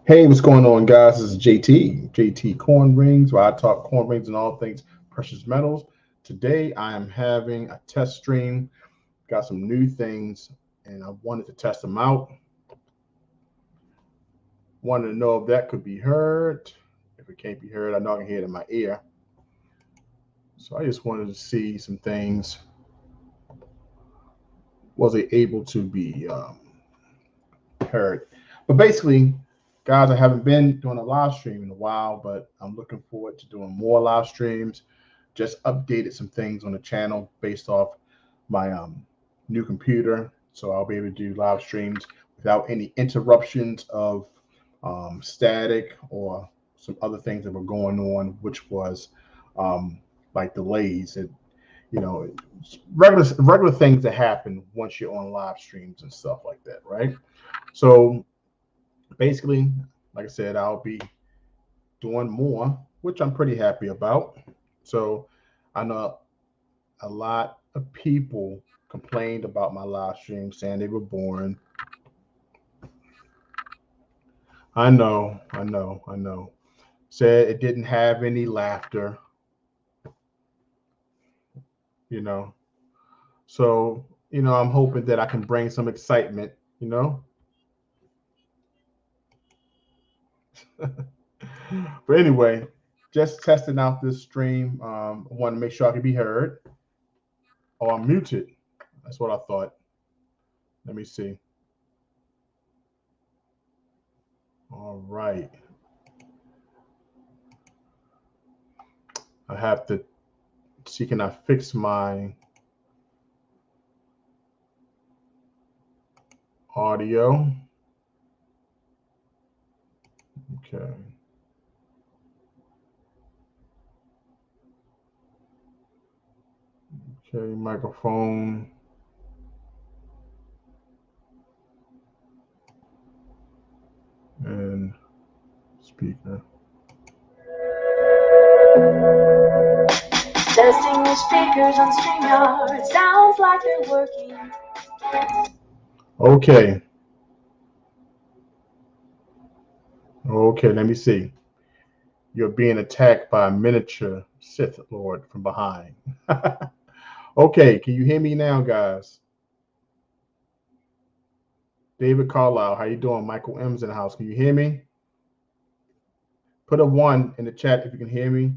Hey, what's going on, guys? This is JT Corn Rings, where I talk corn rings and all things precious metals. Today, I am having a test stream. Got some new things, and I wanted to test them out. Wanted to know if that could be heard. If it can't be heard, I know I can hear it in my ear. So I just wanted to see some things. Was it able to be heard? But basically, guys, I haven't been doing a live stream in a while, but I'm looking forward to doing more live streams. Just updated some things on the channel based off my new computer, so I'll be able to do live streams without any interruptions of static or some other things that were going on, which was um, like delays and you know regular things that happen once you're on live streams and stuff like that, right? So basically, like I said, I'll be doing more, which I'm pretty happy about. So I know a lot of people complained about my live stream, saying they were boring. I know. Said it didn't have any laughter, you know. So, I'm hoping that I can bring some excitement, you know. But anyway, just testing out this stream. I want to make sure I can be heard. Oh, I'm muted. That's what I thought. Let me see. All right. I have to see, can I fix my audio? Okay. Okay, microphone and speaker. Testing the speakers on StreamYard. It sounds like they're working. Okay. Okay, let me see. You're being attacked by a miniature Sith Lord from behind. Okay, can you hear me now, guys? David Carlisle, how you doing? Michael M's in the house. Can you hear me? Put a 1 in the chat if you can hear me.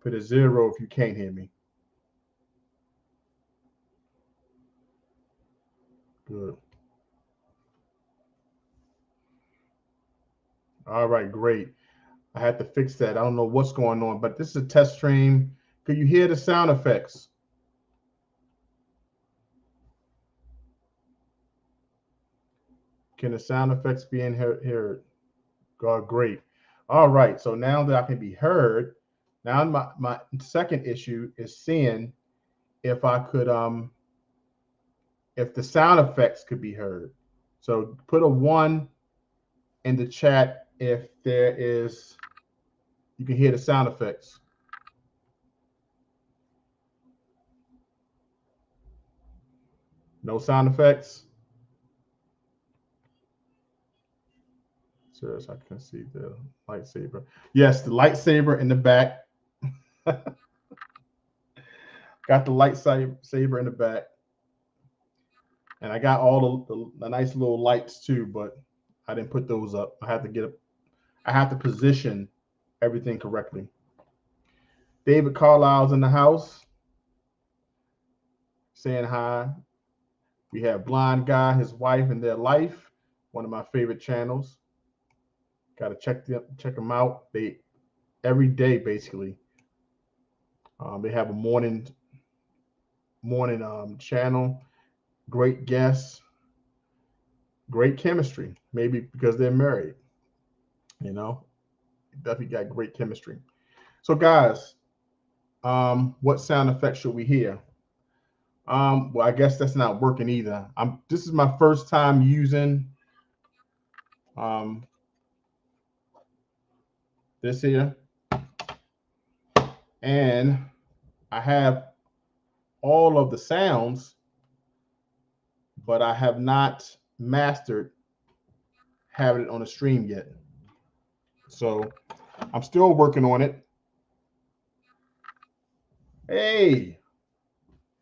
Put a 0 if you can't hear me. Good. All right, great. I had to fix that. I don't know what's going on, but this is a test stream. Can you hear the sound effects? Can the sound effects be in here? God, great. All right, so now that I can be heard, now my second issue is seeing if I could if the sound effects could be heard. So put a 1 in the chat if there is, you can hear the sound effects. No sound effects. So I can see the lightsaber. Yes, the lightsaber in the back. Got the lightsaber in the back. And I got all the nice little lights too, but I didn't put those up. I have to position everything correctly. David Carlisle's in the house saying hi. We have Blind Guy, his wife, and their life, one of my favorite channels. Got to check them out. They every day basically. They have a morning channel. Great guests, great chemistry. Maybe because they're married. You know, definitely got great chemistry. So guys, what sound effects should we hear? Well, I guess that's not working either. This is my first time using um, this here, and I have all of the sounds, but I have not mastered having it on a stream yet. So I'm still working on it. Hey,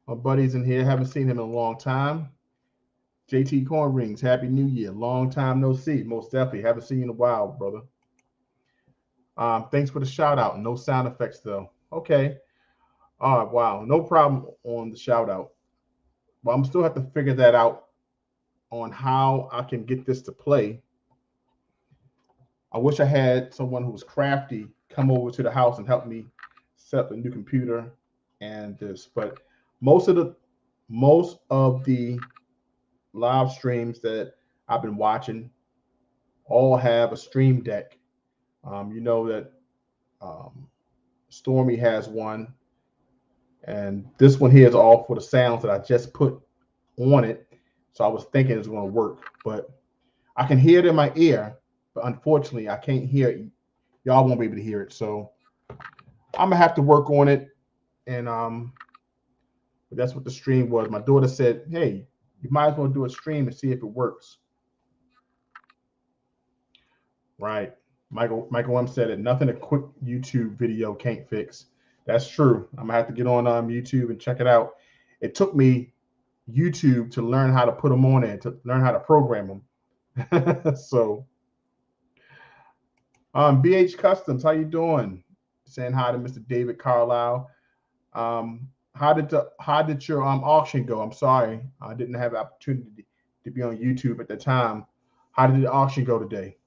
my buddy's in here. Haven't seen him in a long time. JT Corn Rings, Happy New Year. Long time no see. Most definitely. Haven't seen you in a while, brother. Thanks for the shout out. No sound effects though. Okay. Wow. No problem on the shout out. But I'm still have to figure that out on how I can get this to play. I wish I had someone who was crafty come over to the house and help me set up a new computer and this. But most of the most of the live streams that I've been watching all have a stream deck. You know that um, Stormy has one, and this one here is all for the sounds that I just put on it. So I was thinking it's going to work, but I can hear it in my ear, but unfortunately I can't hear it. Y'all won't be able to hear it. So I'm gonna have to work on it. And that's what the stream was. My daughter said, "Hey, you might as well do a stream and see if it works." Right. Michael M said it. Nothing a quick YouTube video can't fix. That's true. I'm gonna have to get on YouTube and check it out. It took me YouTube to learn how to put them on there, to learn how to program them. So, BH Customs, how you doing? Saying hi to Mr. David Carlisle. How did your auction go? I'm sorry, I didn't have the opportunity to be on YouTube at the time. How did the auction go today?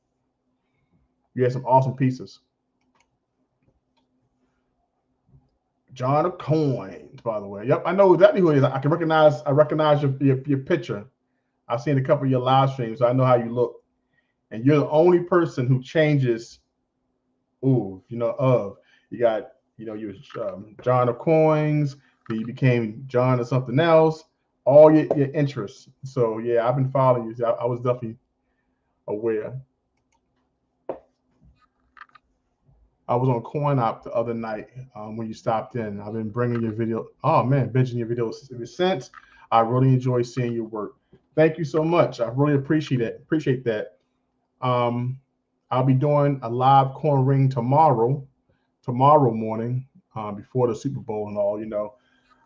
You had some awesome pieces. John of Coins, by the way. Yep, I know exactly who it is. I recognize your picture. I've seen a couple of your live streams, so I know how you look. And you're the only person who changes. Ooh, you got you was John of Coins. Then you became John of something else. All your interests. So yeah, I've been following you. I was definitely aware. I was on CoinOp the other night when you stopped in. I've been bringing your video. Oh man, binging your videos ever since. I really enjoy seeing your work. Thank you so much. I really appreciate it. Appreciate that. I'll be doing a live corn ring tomorrow morning, before the Super Bowl and all.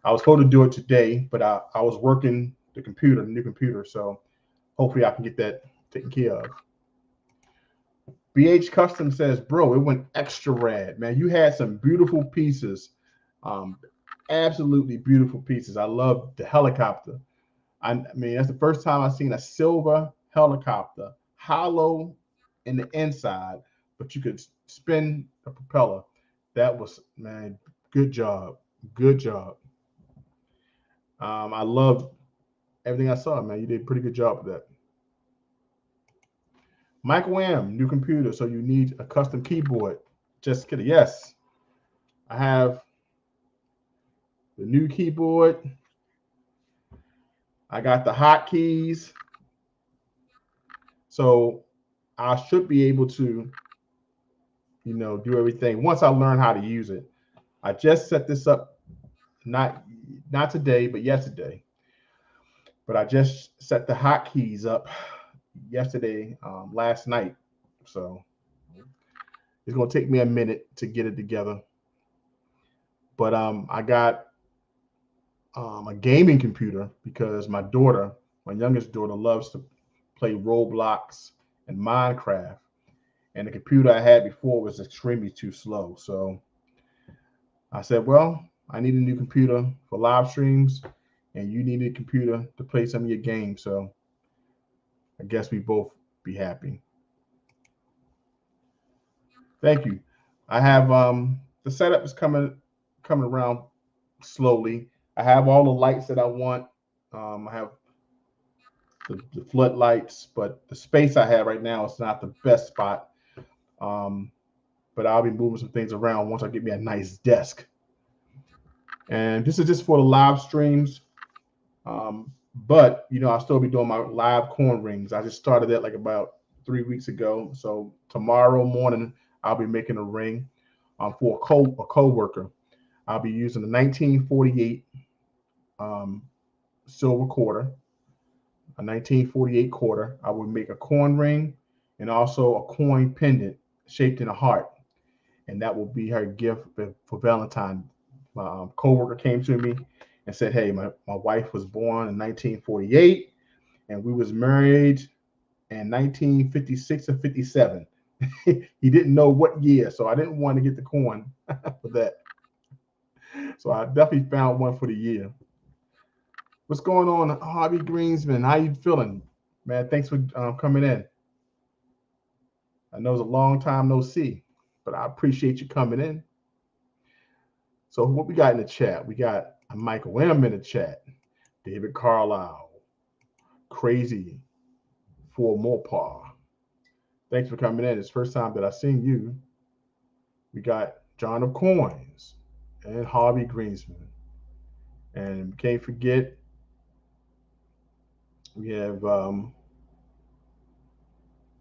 I was supposed to do it today, but I was working the new computer. So hopefully I can get that taken care of. BH Custom says, bro, it went extra rad, man. You had some beautiful pieces, absolutely beautiful pieces. I love the helicopter. I mean, that's the first time I've seen a silver helicopter, hollow in the inside, but you could spin the propeller. That was, man, good job. Good job. I loved everything I saw, man. You did a pretty good job with that. Michael M, new computer, so you need a custom keyboard. Just kidding. Yes, I have the new keyboard. I got the hotkeys. So I should be able to, do everything once I learn how to use it. I just set this up, not today, but yesterday. But I just set the hotkeys up yesterday, last night. So it's gonna take me a minute to get it together. But I got a gaming computer because my youngest daughter, loves to play Roblox and Minecraft. And the computer I had before was extremely too slow. So I said, well, I need a new computer for live streams, and you need a computer to play some of your games. So I guess we both be happy. Thank you. I have the setup is coming around slowly. I have all the lights that I want. I have the floodlights, but the space I have right now is not the best spot. But I'll be moving some things around once I get me a nice desk. And this is just for the live streams. But I'll still be doing my live corn rings. I just started that like about 3 weeks ago. So tomorrow morning I'll be making a ring for a co-worker. I'll be using the 1948 silver quarter, a 1948 quarter. I will make a corn ring and also a coin pendant, shaped in a heart, and that will be her gift for Valentine. My coworker came to me and said, "Hey, my wife was born in 1948, and we was married in 1956 or 57." He didn't know what year, so I didn't want to get the coin for that. So I definitely found one for the year. What's going on, Harvey Greensman? How you feeling, man? Thanks for coming in. I know it's a long time no see, but I appreciate you coming in. So what we got in the chat? We got Michael M in the chat. David Carlisle, crazy for Mopar. Thanks for coming in. It's the first time that I've seen you. We got John of Coins and Harvey Greensman. And can't forget, we have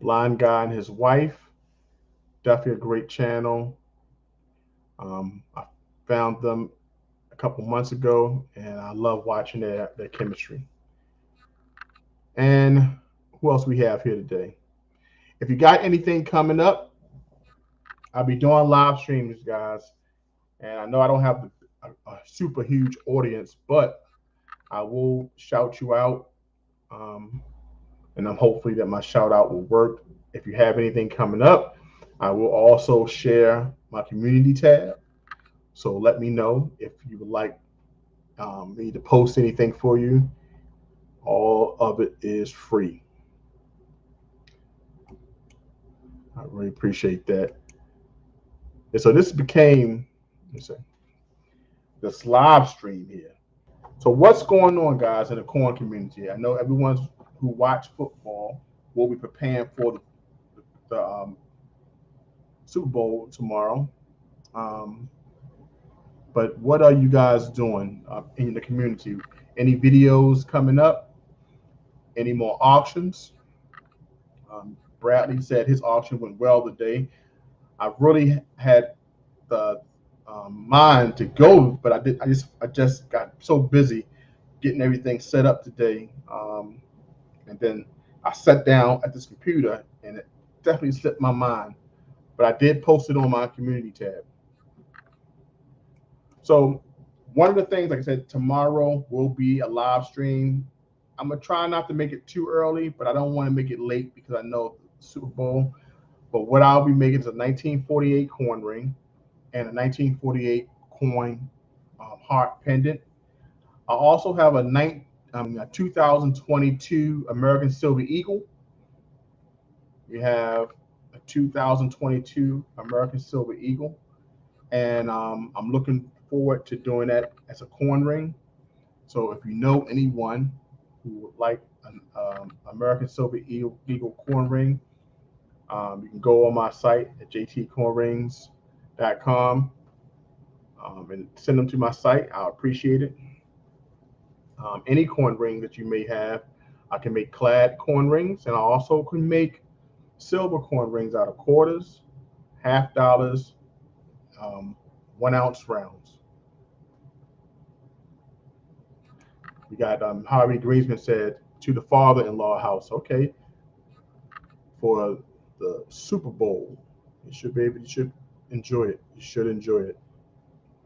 Blind Guy and his wife. Definitely a great channel. I found them a couple months ago, and I love watching their chemistry. And who else we have here today? If you got anything coming up, I'll be doing live streams, guys. And I know I don't have a super huge audience, but I will shout you out. And I'm hopefully that my shout out will work. If you have anything coming up, I will also share my community tab. So let me know if you would like me to post anything for you. All of it is free. I really appreciate that. And so this became, this live stream here. So what's going on, guys, in the corn community? I know everyone who watch football will be preparing for the Super Bowl tomorrow. But what are you guys doing in the community? Any videos coming up? Any more auctions? Bradley said his auction went well today. I really had the mind to go, but I just got so busy getting everything set up today, and then I sat down at this computer, and it definitely slipped my mind. But I did post it on my community tab. So one of the things, like I said, tomorrow will be a live stream. I'm gonna try not to make it too early, but I don't want to make it late because I know Super Bowl. But what I'll be making is a 1948 coin ring and a 1948 coin heart pendant. I also have a 2022 American Silver Eagle. We have a 2022 American Silver Eagle, and I'm looking forward to doing that as a coin ring. So if you know anyone who would like an American Silver Eagle coin ring, you can go on my site at jtcoinrings.com and send them to my site. I'll appreciate it. Any coin ring that you may have, I can make clad coin rings, and I also can make silver coin rings out of quarters, half dollars, 1 ounce rounds. We got Harvey Greensman said to the father-in-law house. Okay, for the Super Bowl, you should enjoy it. You should enjoy it.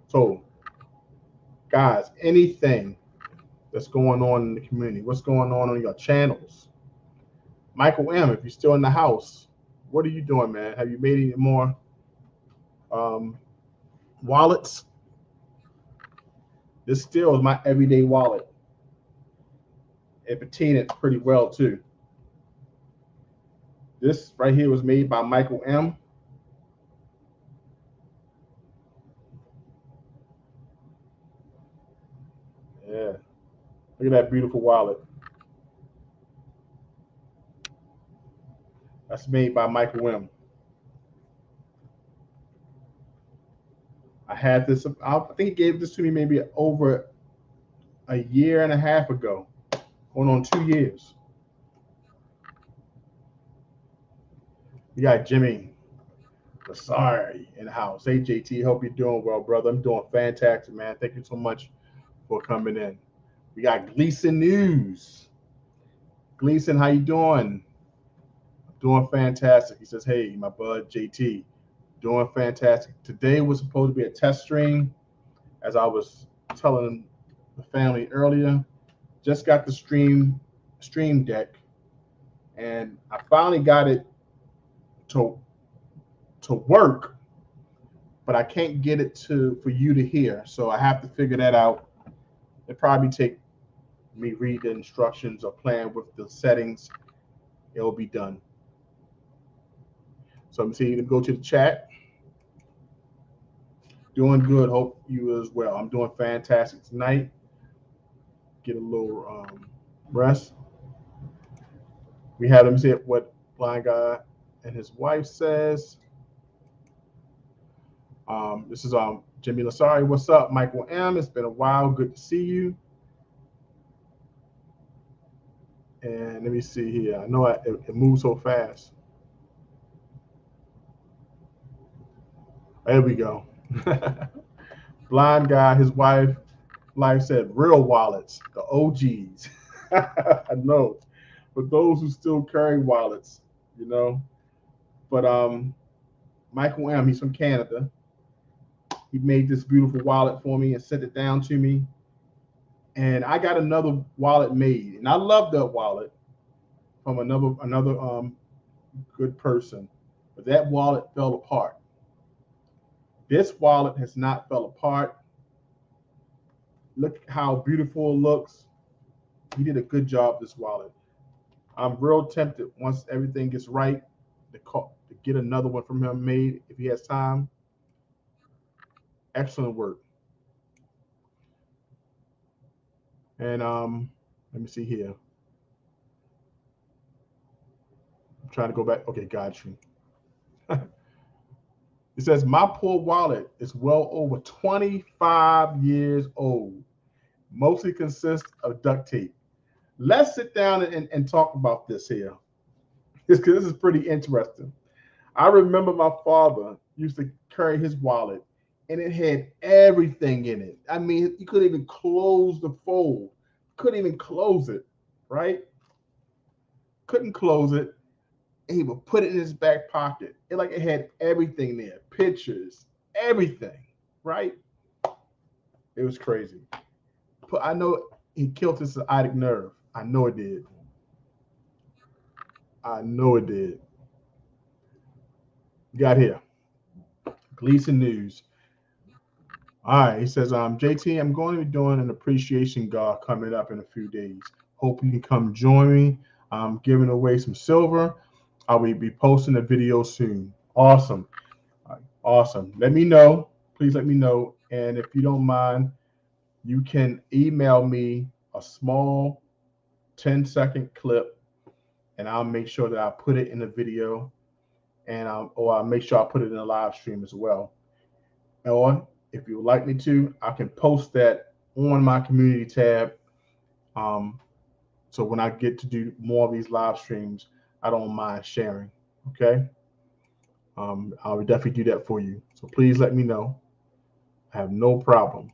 So, guys, anything that's going on in the community, what's going on your channels? Michael M, if you're still in the house, what are you doing, man? Have you made any more wallets? This still is my everyday wallet. It patinaed pretty well too. This right here was made by Michael M. Yeah, look at that beautiful wallet. That's made by Michael M. I had this, I think he gave this to me maybe over a year and a half ago, going on 2 years. We got Jimmy Sorry in the house. Hey, JT, hope you're doing well, brother. I'm doing fantastic, man. Thank you so much for coming in. We got Gleason News. Gleason, how you doing? Doing fantastic. He says, hey, my bud JT, doing fantastic. Today was supposed to be a test stream, as I was telling the family earlier. Just got the stream deck, and I finally got it to work, but I can't get it for you to hear. So I have to figure that out. It probably take me read the instructions or playing with the settings. It'll be done. So I'm seeing you go to the chat. Doing good. Hope you as well. I'm doing fantastic tonight. Get a little rest. We had him say what Blind Guy and his wife says. This is Jimmy Lasari. What's up, Michael M? It's been a while. Good to see you. And let me see here. I know it moves so fast. There we go. Blind Guy, his wife said real wallets, the OGs. I know, but those who still carry wallets, you know. But Michael M, he's from Canada. He made this beautiful wallet for me and sent it down to me. And I got another wallet made, and I love that wallet from another good person. But that wallet fell apart. This wallet has not fell apart. Look how beautiful it looks. He did a good job, this wallet. I'm real tempted once everything gets right to get another one from him made if he has time. Excellent work. And let me see here. I'm trying to go back. Okay, got you. It says, my poor wallet is well over 25 years old. Mostly consists of duct tape. Let's sit down and talk about this here. Because this is pretty interesting. I remember my father used to carry his wallet, and it had everything in it. I mean, you couldn't even close the fold. Couldn't even close it, right? Couldn't close it. And he would put it in his back pocket. It had everything there. Pictures, everything, right? It was crazy. But I know he killed his sciatic nerve. I know it did. I know it did. Got here. Gleason News. All right, he says, JT, I'm going to be doing an appreciation gala coming up in a few days. Hope you can come join me. I'm giving away some silver. I will be posting a video soon. Awesome. Awesome. Let me know. Please let me know. And if you don't mind, you can email me a small 10-second clip, and I'll make sure that I put it in the video, and I'll make sure I put it in a live stream as well. Or if you would like me to, I can post that on my community tab. So when I get to do more of these live streams, I don't mind sharing. Okay. I will definitely do that for you. So please let me know. I have no problem.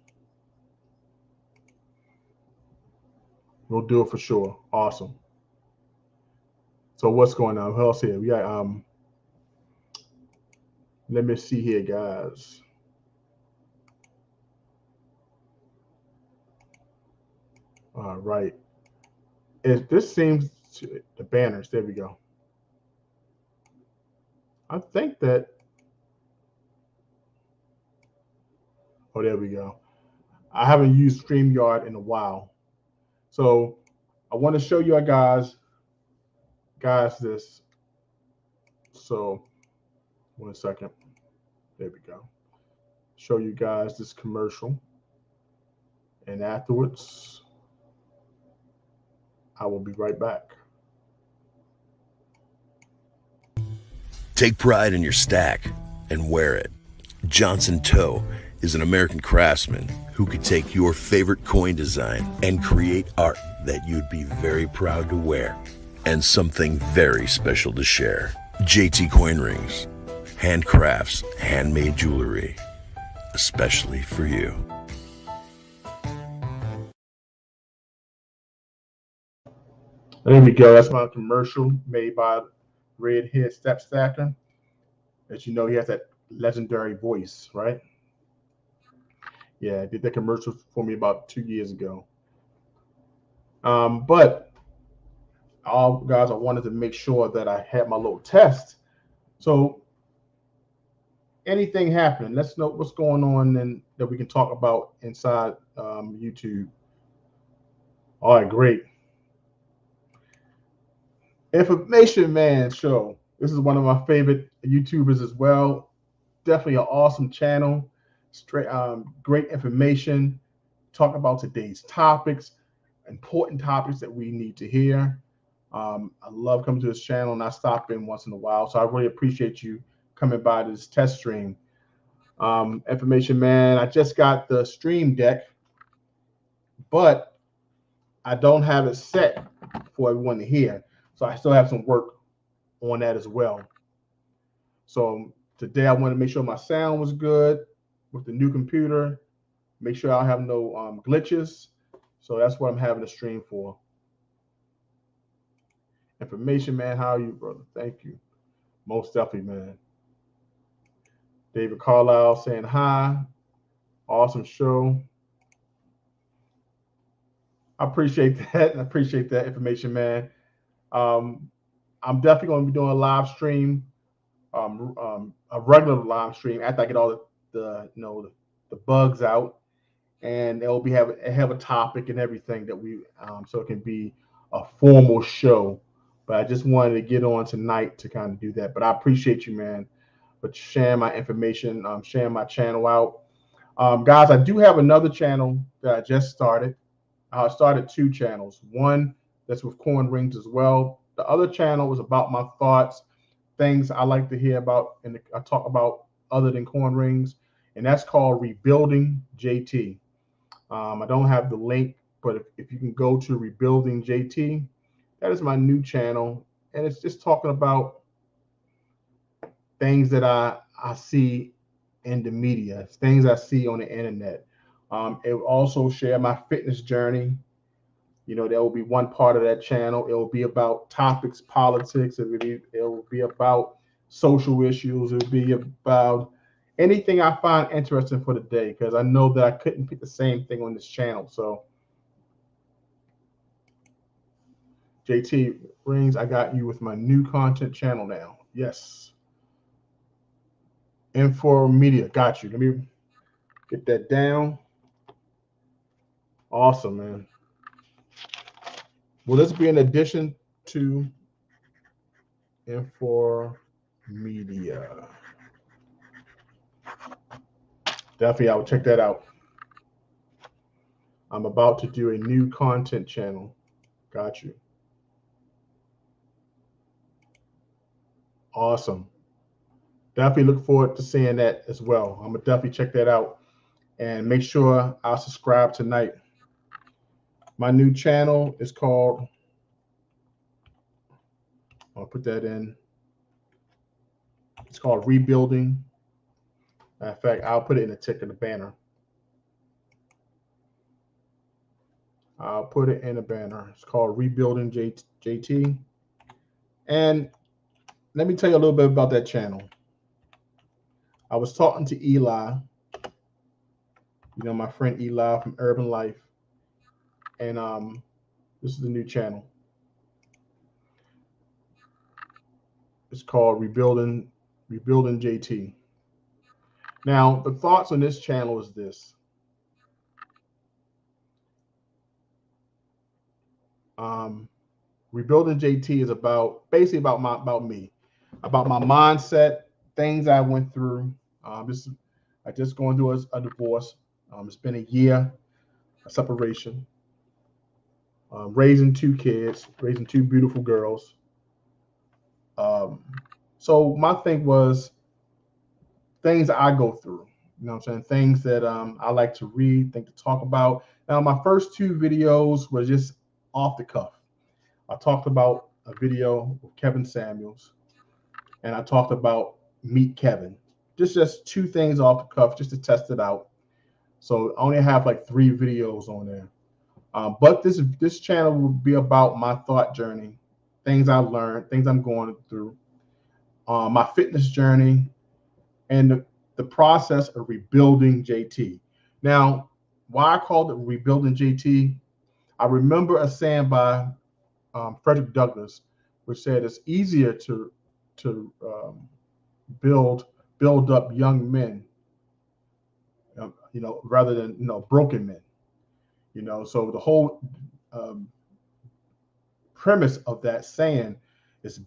We'll do it for sure. Awesome. So what's going on? Who else here? We got let me see here, guys. All right. This seems to the banners. There we go. I think that. Oh, there we go. I haven't used StreamYard in a while. So I want to show you guys this. So 1 second. There we go. Show you guys this commercial. And afterwards, I will be right back. Take pride in your stack and wear it. Johnson Toe is an American craftsman who could take your favorite coin design and create art that you'd be very proud to wear and something very special to share. JT Coin Rings, handcrafts, handmade jewelry, especially for you. There we go. That's my commercial made by redhead step stacker. As you know, he has that legendary voice, right? Yeah, did that commercial for me about 2 years ago. But guys, I wanted to make sure that I had my little test. So anything happening, let's know what's going on and that we can talk about inside YouTube. All right, great. Information Man Show. This is one of my favorite YouTubers as well. Definitely an awesome channel. Straight, great information. Talk about today's topics, important topics that we need to hear. I love coming to this channel, and I stop in once in a while. So I really appreciate you coming by this test stream. Information Man, I just got the Stream Deck, but I don't have it set for everyone to hear. So I still have some work on that as well. So today I want to make sure my sound was good with the new computer. Make sure I have no glitches. So that's what I'm having the stream for. Information Man, how are you, brother? Thank you. Most definitely, man. David Carlisle saying hi. Awesome show. I appreciate that. I appreciate that, Information Man. I'm definitely going to be doing a live stream, a regular live stream after I get all the bugs out, and it'll be have a topic and everything that we so it can be a formal show. But I just wanted to get on tonight to kind of do that. But I appreciate you, man, for sharing my information, sharing my channel out. Guys, I do have another channel that I just started. I started 2 channels. One that's with Corn Rings as well. The other channel was about my thoughts, things I like to hear about, and I talk about other than Corn Rings, and that's called Rebuilding JT. I don't have the link, but if you can go to Rebuilding JT, that is my new channel, and it's just talking about things that I see in the media, things I see on the internet. It will also share my fitness journey. You know, there will be one part of that channel. It will be about topics, politics. It will be about social issues. It will be about anything I find interesting for the day, because I know that I couldn't pick the same thing on this channel. So, JT Rings, I got you with my new content channel now. Yes. Info Media, got you. Let me get that down. Awesome, man. Will this be in addition to Info Media? Definitely, I will check that out. I'm about to do a new content channel. Got you. Awesome. Definitely look forward to seeing that as well. I'm going to definitely check that out and make sure I'll subscribe tonight. My new channel is called, I'll put that in. It's called Rebuilding. In fact, I'll put it in the ticker, the banner. I'll put it in the banner. It's called Rebuilding JT. And let me tell you a little bit about that channel. I was talking to Eli, you know, my friend Eli from Urban Life. And this is the new channel. It's called Rebuilding JT. Now, the thoughts on this channel is this. Rebuilding JT is basically about my mindset, things I went through. I just going through a divorce. It's been a year, a separation. Raising 2 kids, raising 2 beautiful girls. So my thing was things I go through, you know what I'm saying? Things that I like to read, think to talk about. Now, my first 2 videos were just off the cuff. I talked about a video with Kevin Samuels, and I talked about Meet Kevin. Just 2 things off the cuff, just to test it out. So I only have like 3 videos on there. But this channel will be about my thought journey, things I learned, things I'm going through, my fitness journey, and the process of rebuilding JT. Now, why I called it rebuilding JT, I remember a saying by Frederick Douglass, which said it's easier to build up young men, rather than broken men. So the whole premise of that saying is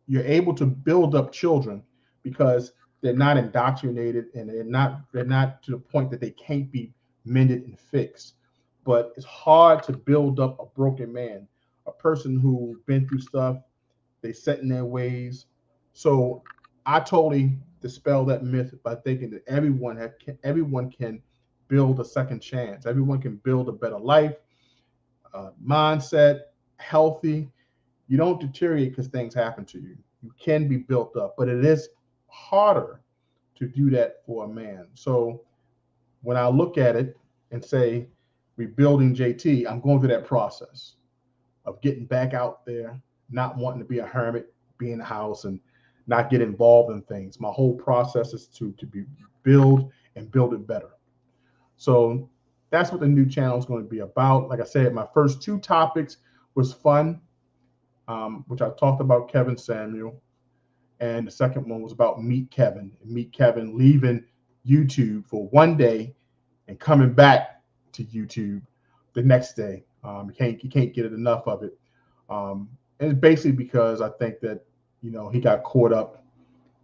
you're able to build up children because they're not indoctrinated, and they're not to the point that they can't be mended and fixed. But it's hard to build up a broken man, a person who's been through stuff, they set in their ways. So I totally dispel that myth by thinking that everyone can build a second chance. Everyone can build a better life, mindset, healthy. You don't deteriorate because things happen to you. You can be built up, but it is harder to do that for a man. So when I look at it and say rebuilding JT, I'm going through that process of getting back out there, not wanting to be a hermit, be in the house and not get involved in things. My whole process is to build and build it better. So that's what the new channel is going to be about. Like I said, my first 2 topics was fun, which I talked about Kevin Samuel. And the second one was about Meet Kevin. Meet Kevin leaving YouTube for one day and coming back to YouTube the next day. You can't get enough of it. And it's basically because I think that, he got caught up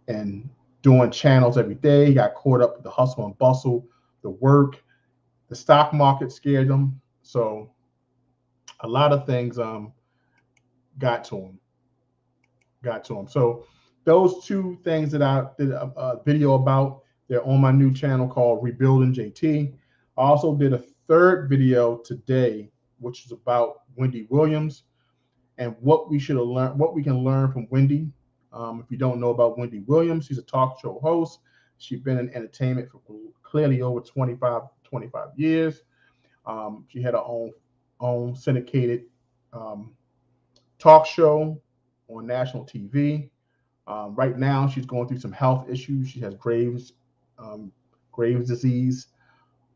in doing channels every day. He got caught up with the hustle and bustle, the work, the stock market scared him. So a lot of things got to him. So those 2 things that I did a video about, they're on my new channel called Rebuilding JT. I also did a 3rd video today, which is about Wendy Williams and what we can learn from Wendy. If you don't know about Wendy Williams, she's a talk show host. She's been in entertainment for clearly over 25 years. She had her own syndicated talk show on national TV. Right now, she's going through some health issues. She has Graves' disease.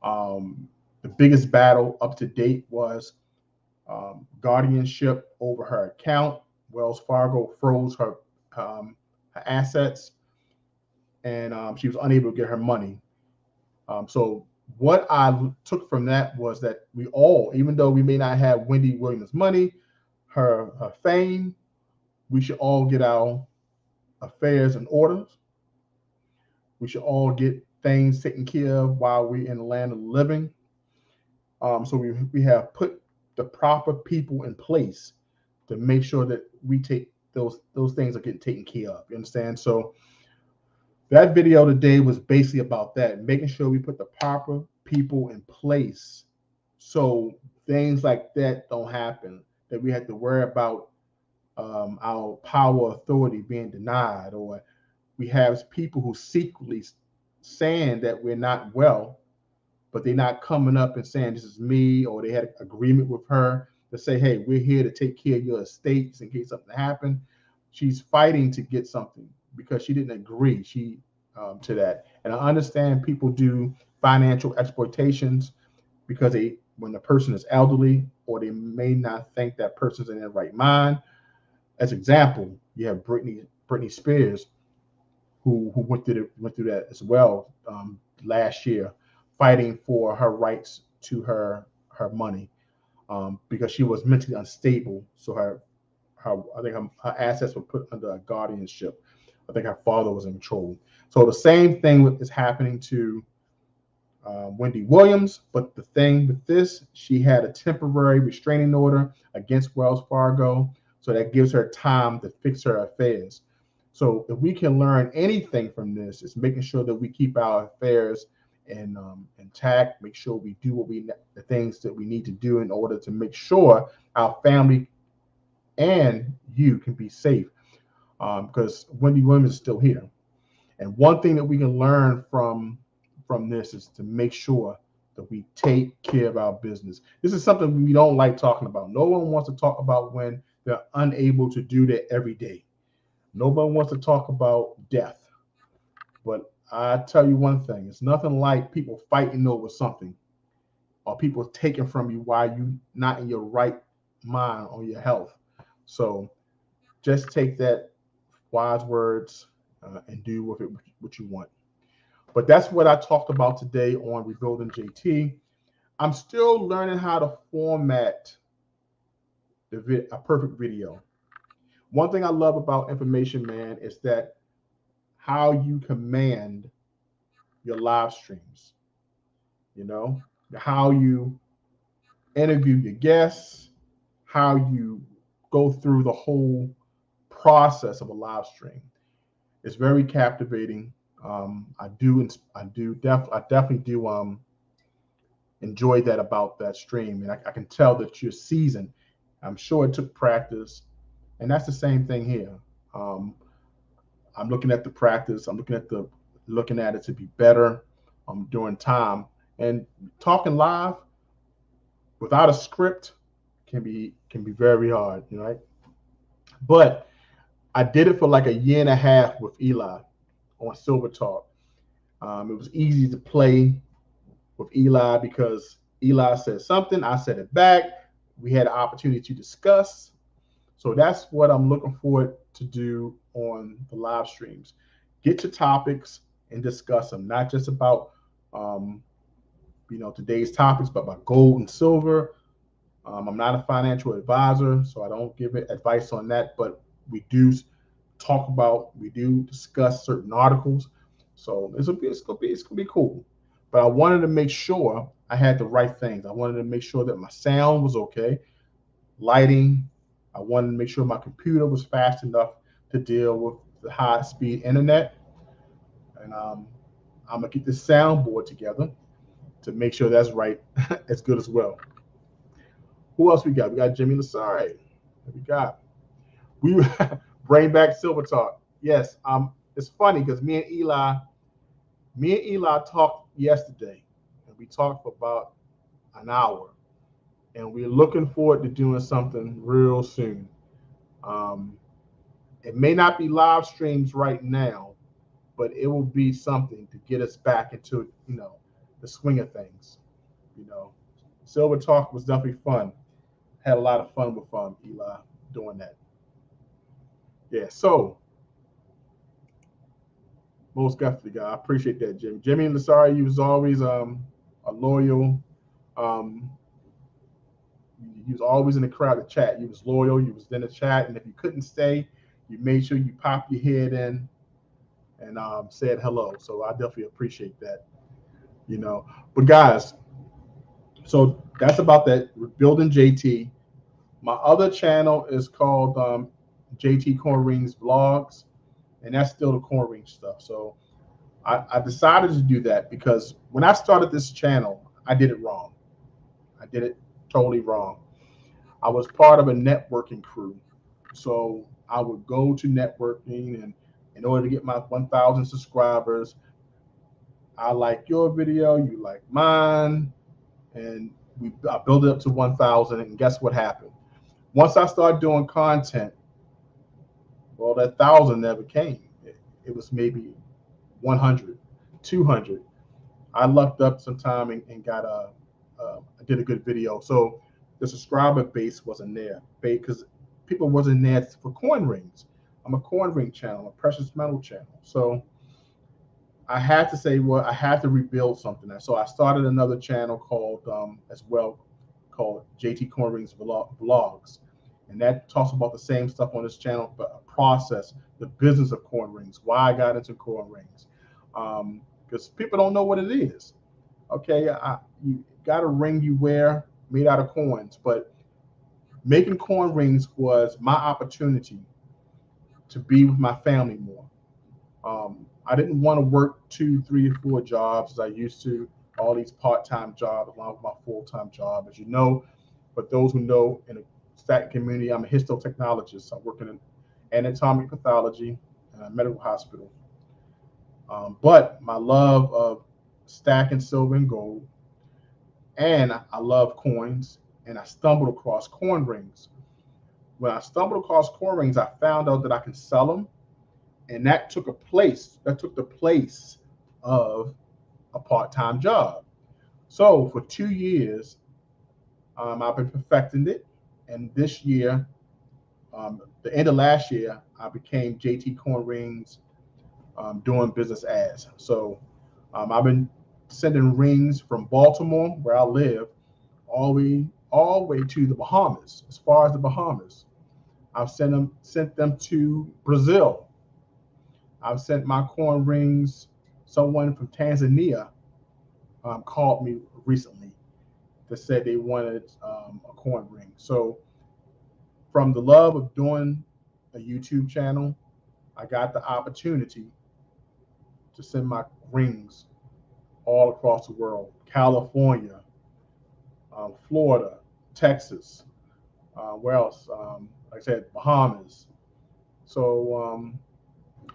The biggest battle up to date was guardianship over her account. Wells Fargo froze her assets, and she was unable to get her money. So what I took from that was that we all, even though we may not have Wendy Williams' money, her fame, we should all get our affairs in order. We should all get things taken care of while we're in the land of the living. So we have put the proper people in place to make sure that we take those things are getting taken care of. You understand? So that video today was basically about that, making sure we put the proper people in place so things like that don't happen, that we have to worry about our power authority being denied, or we have people who secretly saying that we're not well, but they're not coming up and saying this is me, or they had an agreement with her to say, hey, we're here to take care of your estates in case something happened. She's fighting to get something because she didn't agree to that. And I understand people do financial exploitations because when the person is elderly, or they may not think that person's in their right mind. As example, you have Britney Spears, who went through that as well last year, fighting for her rights to her money because she was mentally unstable. So her assets were put under a guardianship. I think her father was in control. So the same thing is happening to Wendy Williams, but the thing with this, she had a temporary restraining order against Wells Fargo, so that gives her time to fix her affairs. So if we can learn anything from this, it's making sure that we keep our affairs intact, make sure we do the things that we need to do in order to make sure our family and you can be safe, because Wendy Williams is still here. And one thing that we can learn from this is to make sure that we take care of our business. This is something we don't like talking about. No one wants to talk about when they're unable to do that every day. Nobody wants to talk about death. But I tell you one thing, it's nothing like people fighting over something or people taking from you while you not in your right mind or your health. So just take that wise words and do with it what you want. But that's what I talked about today on Rebuilding JT. I'm still learning how to format a perfect video. One thing I love about Information Man is that how you command your live streams, you know, how you interview your guests, how you go through the whole process of a live stream. It's very captivating. I definitely do enjoy that about that stream, and I can tell that you're seasoned. I'm sure it took practice, and that's the same thing here. Um, I'm looking at the practice. I'm looking at it to be better during time, and talking live without a script can be very hard, you know, right? But I did it for like a year and a half with Eli on Silver Talk. It was easy to play with Eli because Eli said something, I said it back. We had an opportunity to discuss. So that's what I'm looking forward to do on the live streams. Get to topics and discuss them, not just about today's topics, but about gold and silver. I'm not a financial advisor, so I don't give advice on that, but we do discuss certain articles. So it's gonna be cool. But I wanted to make sure I had the right things. I wanted to make sure that my sound was okay, lighting. I wanted to make sure my computer was fast enough to deal with the high speed internet. And I'm gonna get the soundboard together to make sure that's right as good as well. Who else we got? We got Jimmy Lasare. We got we bring back Silver Talk. Yes, it's funny because me and Eli talked yesterday, and we talked for about an hour, and we're looking forward to doing something real soon. Um, it may not be live streams right now, but it will be something to get us back into the swing of things. You know, Silver Talk was definitely fun. Had a lot of fun with Eli doing that. Yeah, so most definitely, guy. I appreciate that, Jimmy. Jimmy and Lasari, you was always a loyal. Um, you was always in the crowd to chat. You was loyal. You was in the chat, and if you couldn't stay, you made sure you popped your head in and said hello. So I definitely appreciate that. But guys, so that's about that. Building JT. My other channel is called JT Corn Rings Vlogs, and that's still the corn ring stuff. So I decided to do that because when I started this channel, I did it wrong. I did it totally wrong. I was part of a networking crew. So I would go to networking, and in order to get my 1,000 subscribers, I like your video, you like mine, and I built it up to 1,000. And guess what happened? Once I started doing content, well, that 1,000 never came. It was maybe 100, 200. I lucked up sometime and got I did a good video. So the subscriber base wasn't there because people wasn't there for coin rings. I'm a coin ring channel, a precious metal channel. So I had to say, well, I had to rebuild something. So I started another channel called called JT Coin Rings Vlogs. And that talks about the same stuff on this channel, but a process, the business of coin rings, why I got into coin rings. Because people don't know what it is. Okay, you got a ring you wear made out of coins, but making coin rings was my opportunity to be with my family more. I didn't want to work 2, 3, 4 jobs as I used to, all these part-time jobs along with my full-time job. As you know, but those who know in the STAT community, I'm a histotechnologist. I'm working in anatomic pathology in a medical hospital. But my love of stacking silver and gold, and I love coins, and I stumbled across coin rings. When I stumbled across coin rings, I found out that I can sell them And that took the place of a part-time job. So for 2 years, I've been perfecting it. And this year, the end of last year, I became JT Coin Rings doing business ads. So I've been sending rings from Baltimore, where I live, all the way to the Bahamas, as far as the Bahamas. I've sent them to Brazil. I've sent my coin rings. Someone from Tanzania called me recently that said they wanted a coin ring. So from the love of doing a YouTube channel, I got the opportunity to send my rings all across the world: California, Florida, Texas, where else? Like I said, Bahamas. So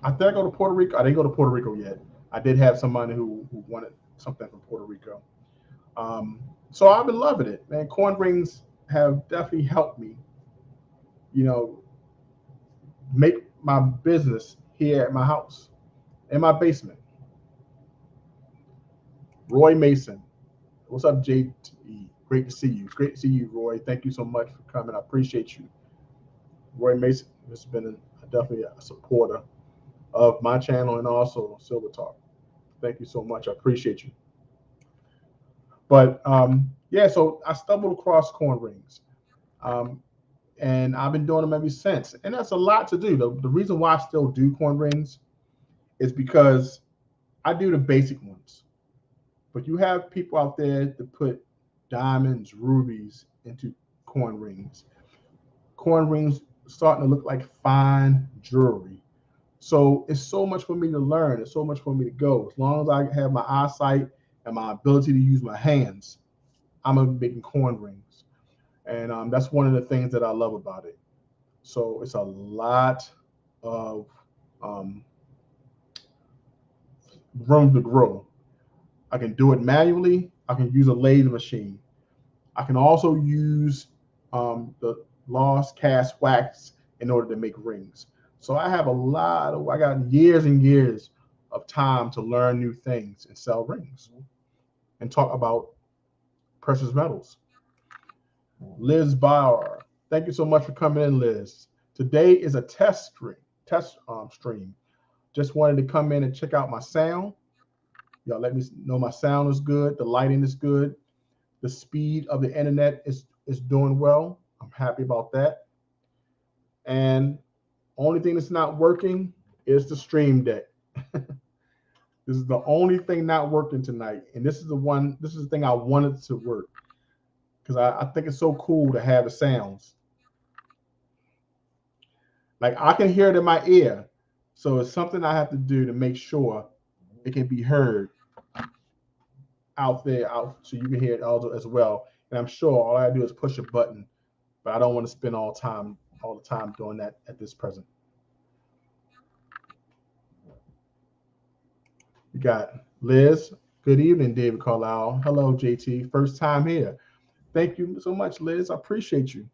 I think I go to Puerto Rico. I didn't go to Puerto Rico yet. I did have somebody who wanted something from Puerto Rico. So I've been loving it, man. Coin rings have definitely helped me, make my business here at my house, in my basement. Roy Mason, what's up, JT? Great to see you. It's great to see you, Roy. Thank you so much for coming. I appreciate you. Roy Mason has been definitely a supporter of my channel and also Silver Talk. Thank you so much. I appreciate you. But yeah, so I stumbled across coin rings, and I've been doing them ever since. And that's a lot to do. The reason why I still do coin rings is because I do the basic ones. But you have people out there that put diamonds, rubies into coin rings. Coin rings starting to look like fine jewelry. So it's so much for me to learn. It's so much for me to go. As long as I have my eyesight and my ability to use my hands, I'm gonna be making coin rings. And that's one of the things that I love about it. So it's a lot of room to grow. I can do it manually. I can use a lathe machine. I can also use the lost cast wax in order to make rings. So I got years and years of time to learn new things and sell rings and talk about precious metals. Liz Bauer, thank you so much for coming in, Liz. Today is a test stream. Just wanted to come in and check out my sound. Y'all let me know my sound is good, the lighting is good, the speed of the internet is doing well. I'm happy about that. And only thing that's not working is the Stream Deck. This is the only thing not working tonight. And this is the thing I wanted to work, because I think it's so cool to have the sounds. Like, I can hear it in my ear. So it's something I have to do to make sure it can be heard out there, so you can hear it also as well. And I'm sure all I do is push a button, but I don't want to spend all the time doing that at this present. You got Liz. Good evening, David Carlisle. Hello, JT. First time here. Thank you so much, Liz. I appreciate you.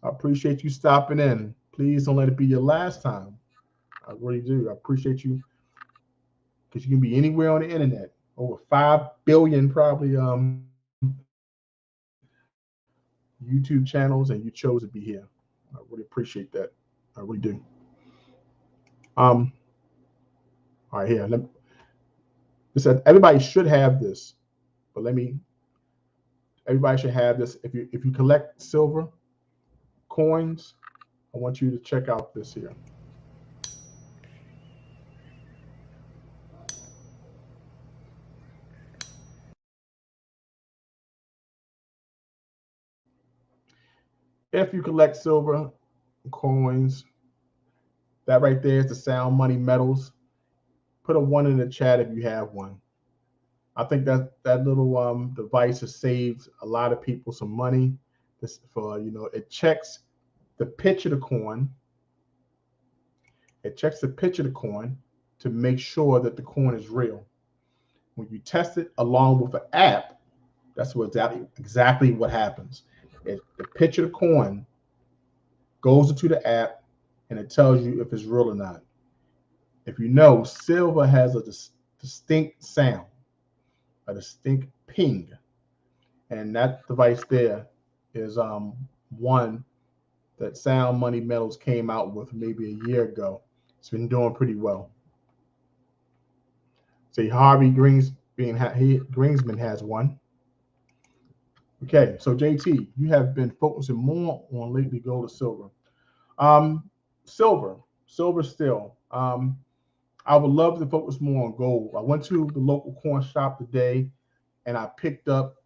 I appreciate you stopping in. Please don't let it be your last time. I really do. I appreciate you, because you can be anywhere on the internet. Over 5 billion probably YouTube channels, and you chose to be here. I really appreciate that. I really do. All right, here. Listen, everybody should have this, but everybody should have this. If you collect silver coins, I want you to check out this here. If you collect silver coins, that right there is the Sound Money Metals. Put a 1 in the chat if you have one. I think that little device has saved a lot of people some money. It checks the pitch of the coin. It checks the pitch of the coin to make sure that the coin is real. When you test it along with an app, that's exactly what happens. The pitch of the coin goes into the app, and it tells you if it's real or not. If you know, silver has a distinct sound, a distinct ping, and that device there is one that Sound Money Metals came out with maybe a year ago. It's been doing pretty well. See, Harvey Greensman has one. Okay, so JT, you have been focusing more on lately gold or silver. Silver still. I would love to focus more on gold. I went to the local coin shop today, and I picked up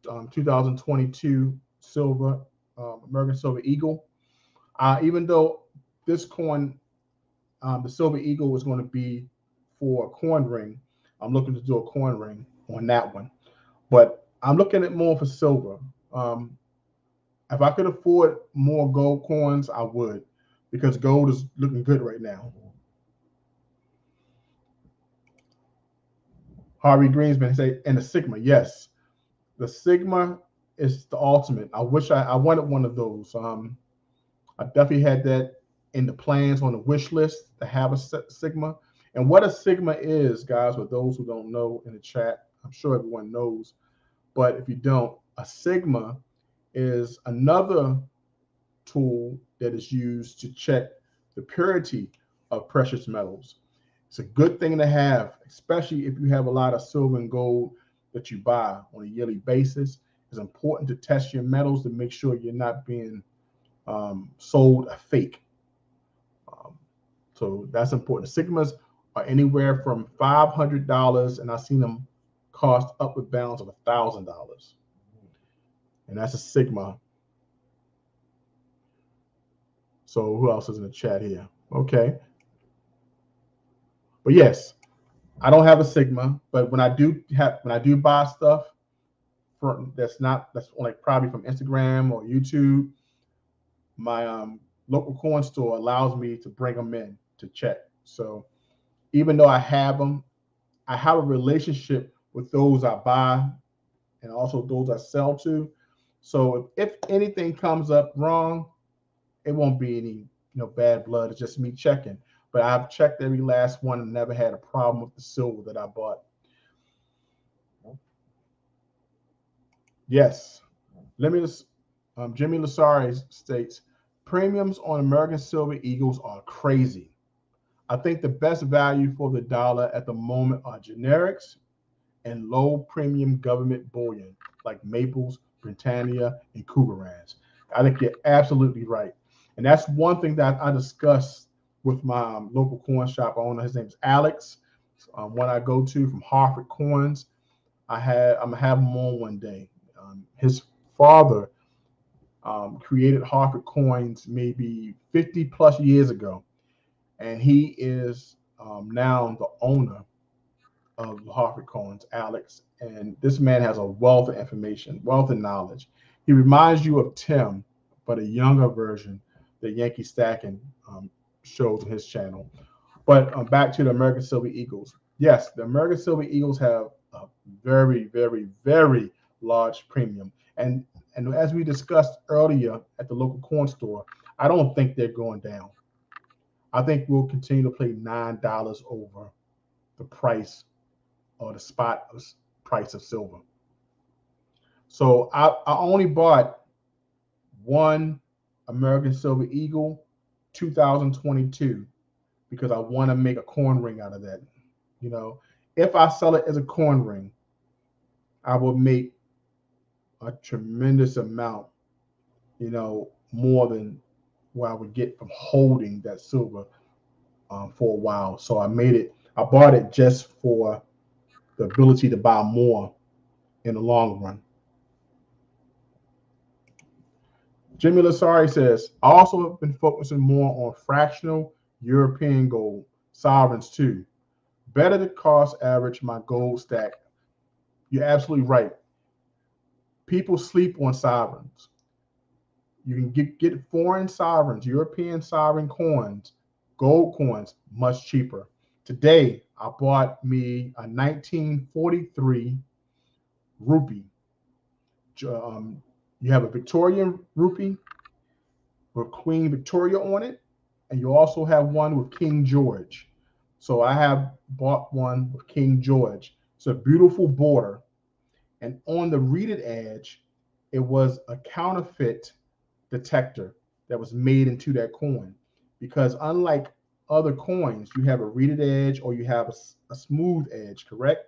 2022 silver, American Silver Eagle. Even though this coin, the Silver Eagle, is going to be for a coin ring, I'm looking to do a coin ring on that one. But I'm looking at more for silver. If I could afford more gold coins, I would, because gold is looking good right now. Harvey Greensman say, and the Sigma, yes, the Sigma is the ultimate. I wish I wanted one of those. I definitely had that in the plans on the wish list to have a Sigma. And what a Sigma is, guys, for those who don't know in the chat, I'm sure everyone knows, but if you don't, a Sigma is another tool that is used to check the purity of precious metals. It's a good thing to have, especially if you have a lot of silver and gold that you buy on a yearly basis. It's important to test your metals to make sure you're not being sold a fake. So that's important. Sigmas are anywhere from $500, and I've seen them cost upward bounds of $1,000. And that's a Sigma. So who else is in the chat here? Okay. But yes, I don't have a Sigma, but when I do buy stuff that's like probably from Instagram or YouTube, my local coin store allows me to bring them in to check. So even though I have them, I have a relationship with those I buy and also those I sell to. So if anything comes up wrong, it won't be any bad blood. It's just me checking. But I've checked every last one and never had a problem with the silver that I bought. Yes. Jimmy Lasari states, premiums on American Silver Eagles are crazy. I think the best value for the dollar at the moment are generics and low premium government bullion like Maples, Britannia, and Kuberans. I think you're absolutely right. And that's one thing that I discussed with my local coin shop owner. His name is Alex. One I go to from Hartford Coins. I'm gonna have him on one day. His father created Hartford Coins maybe 50 plus years ago, and he is now the owner of Hartford Coins, Alex. And this man has a wealth of information, wealth of knowledge. He reminds you of Tim, but a younger version that Yankee Stacking shows on his channel. But back to the American Silver Eagles. Yes, the American Silver Eagles have a very, very, very large premium. And as we discussed earlier at the local coin store, I don't think they're going down. I think we'll continue to play $9 over the price or the spot price of silver. So I only bought one American Silver Eagle 2022 because I want to make a coin ring out of that. If I sell it as a coin ring, I will make a tremendous amount, more than what I would get from holding that silver for a while. So I bought it just for the ability to buy more in the long run. Jimmy Lasari says, I also have been focusing more on fractional European gold, sovereigns too. Better to cost average my gold stack. You're absolutely right. People sleep on sovereigns. You can get foreign sovereigns, European sovereign coins, gold coins, much cheaper. Today, I bought me a 1943 rupee. You have a Victorian rupee with Queen Victoria on it, and you also have one with King George. So I have bought one with King George. It's a beautiful border. And on the reeded edge, it was a counterfeit detector that was made into that coin. Because unlike other coins, you have a reeded edge or you have a smooth edge, correct?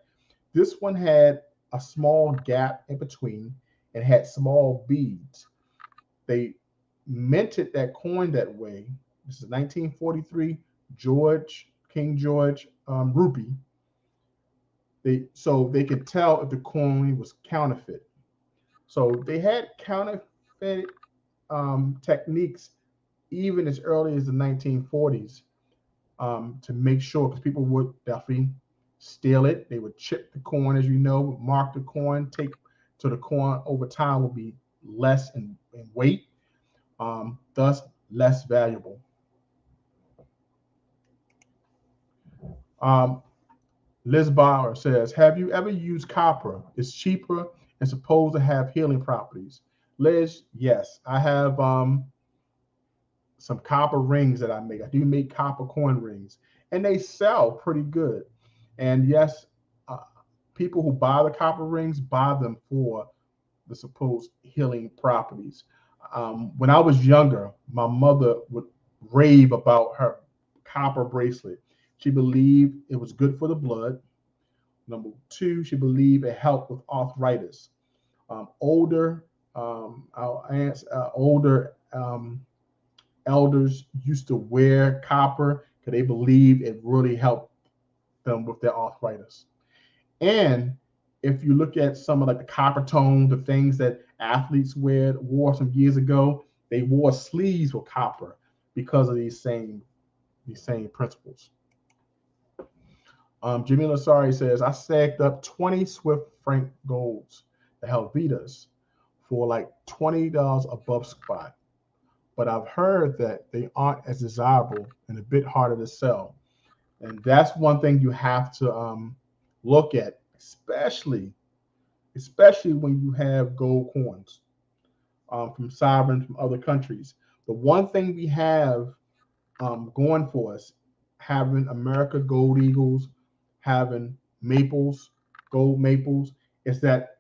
This one had a small gap in between and had small beads. They minted that coin that way. This is 1943 King George rupee. So they could tell if the coin was counterfeit. So they had counterfeit techniques even as early as the 1940s to make sure, because people would definitely steal it. They would chip the coin, as you know, mark the coin, take so the coin over time will be less in weight, thus less valuable. Liz Bauer says, have you ever used copper? It's cheaper and supposed to have healing properties. Liz, yes. I have some copper rings that I make. I do make copper coin rings, and they sell pretty good. And yes, uh, people who buy the copper rings buy them for the supposed healing properties. When I was younger, my mother would rave about her copper bracelet. She believed it was good for the blood. Number two, she believed it helped with arthritis. Our aunts, older elders used to wear copper because they believed it really helped them with their arthritis. And if you look at some of like the copper tone, the things that athletes wore some years ago, they wore sleeves with copper because of these same principles. Jimmy Lasari says, I sacked up 20 Swiss franc golds, the Helvetas, for like $20 above spot. But I've heard that they aren't as desirable and a bit harder to sell. And that's one thing you have to look at, especially when you have gold coins from sovereigns from other countries. The one thing we have going for us, having America Gold Eagles, having maples, gold maples, is that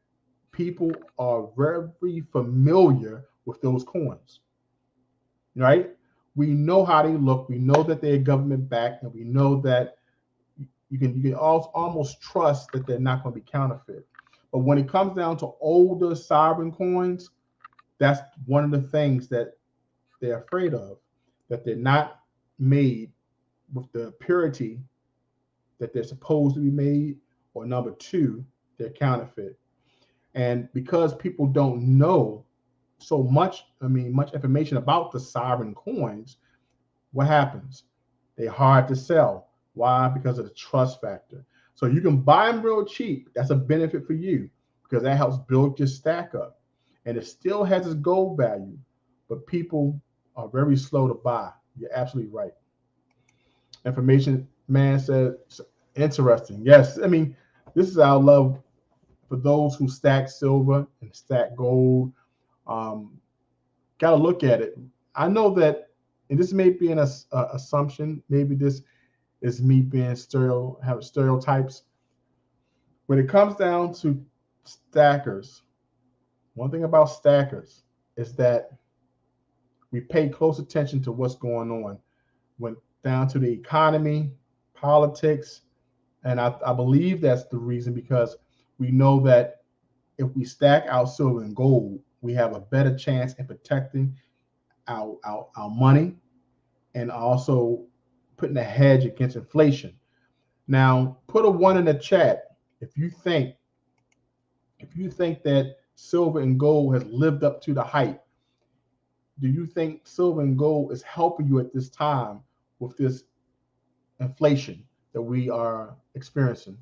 people are very familiar with those coins, right? We know how they look. We know that they're government backed, and we know that you can almost trust that they're not going to be counterfeit. But when it comes down to older sovereign coins, that's one of the things that they're afraid of, that they're not made with the purity that they're supposed to be made, or number two, they're counterfeit. And because people don't know so much, much information about the sovereign coins, what happens? They're hard to sell. Why? Because of the trust factor. So you can buy them real cheap. That's a benefit for you because that helps build your stack up. And it still has its gold value, but people are very slow to buy. You're absolutely right. Information man said, interesting. Yes, this is our love for those who stack silver and stack gold. Got to look at it. I know that, and this may be an assumption. Maybe this is me being have stereotypes. When it comes down to stackers, one thing about stackers is that we pay close attention to what's going on when down to the economy, politics, and I believe that's the reason, because we know that if we stack our silver and gold, we have a better chance in protecting our money and also putting a hedge against inflation. Now, put a 1 in the chat if you think that silver and gold has lived up to the hype. Do you think silver and gold is helping you at this time with this inflation that we are experiencing?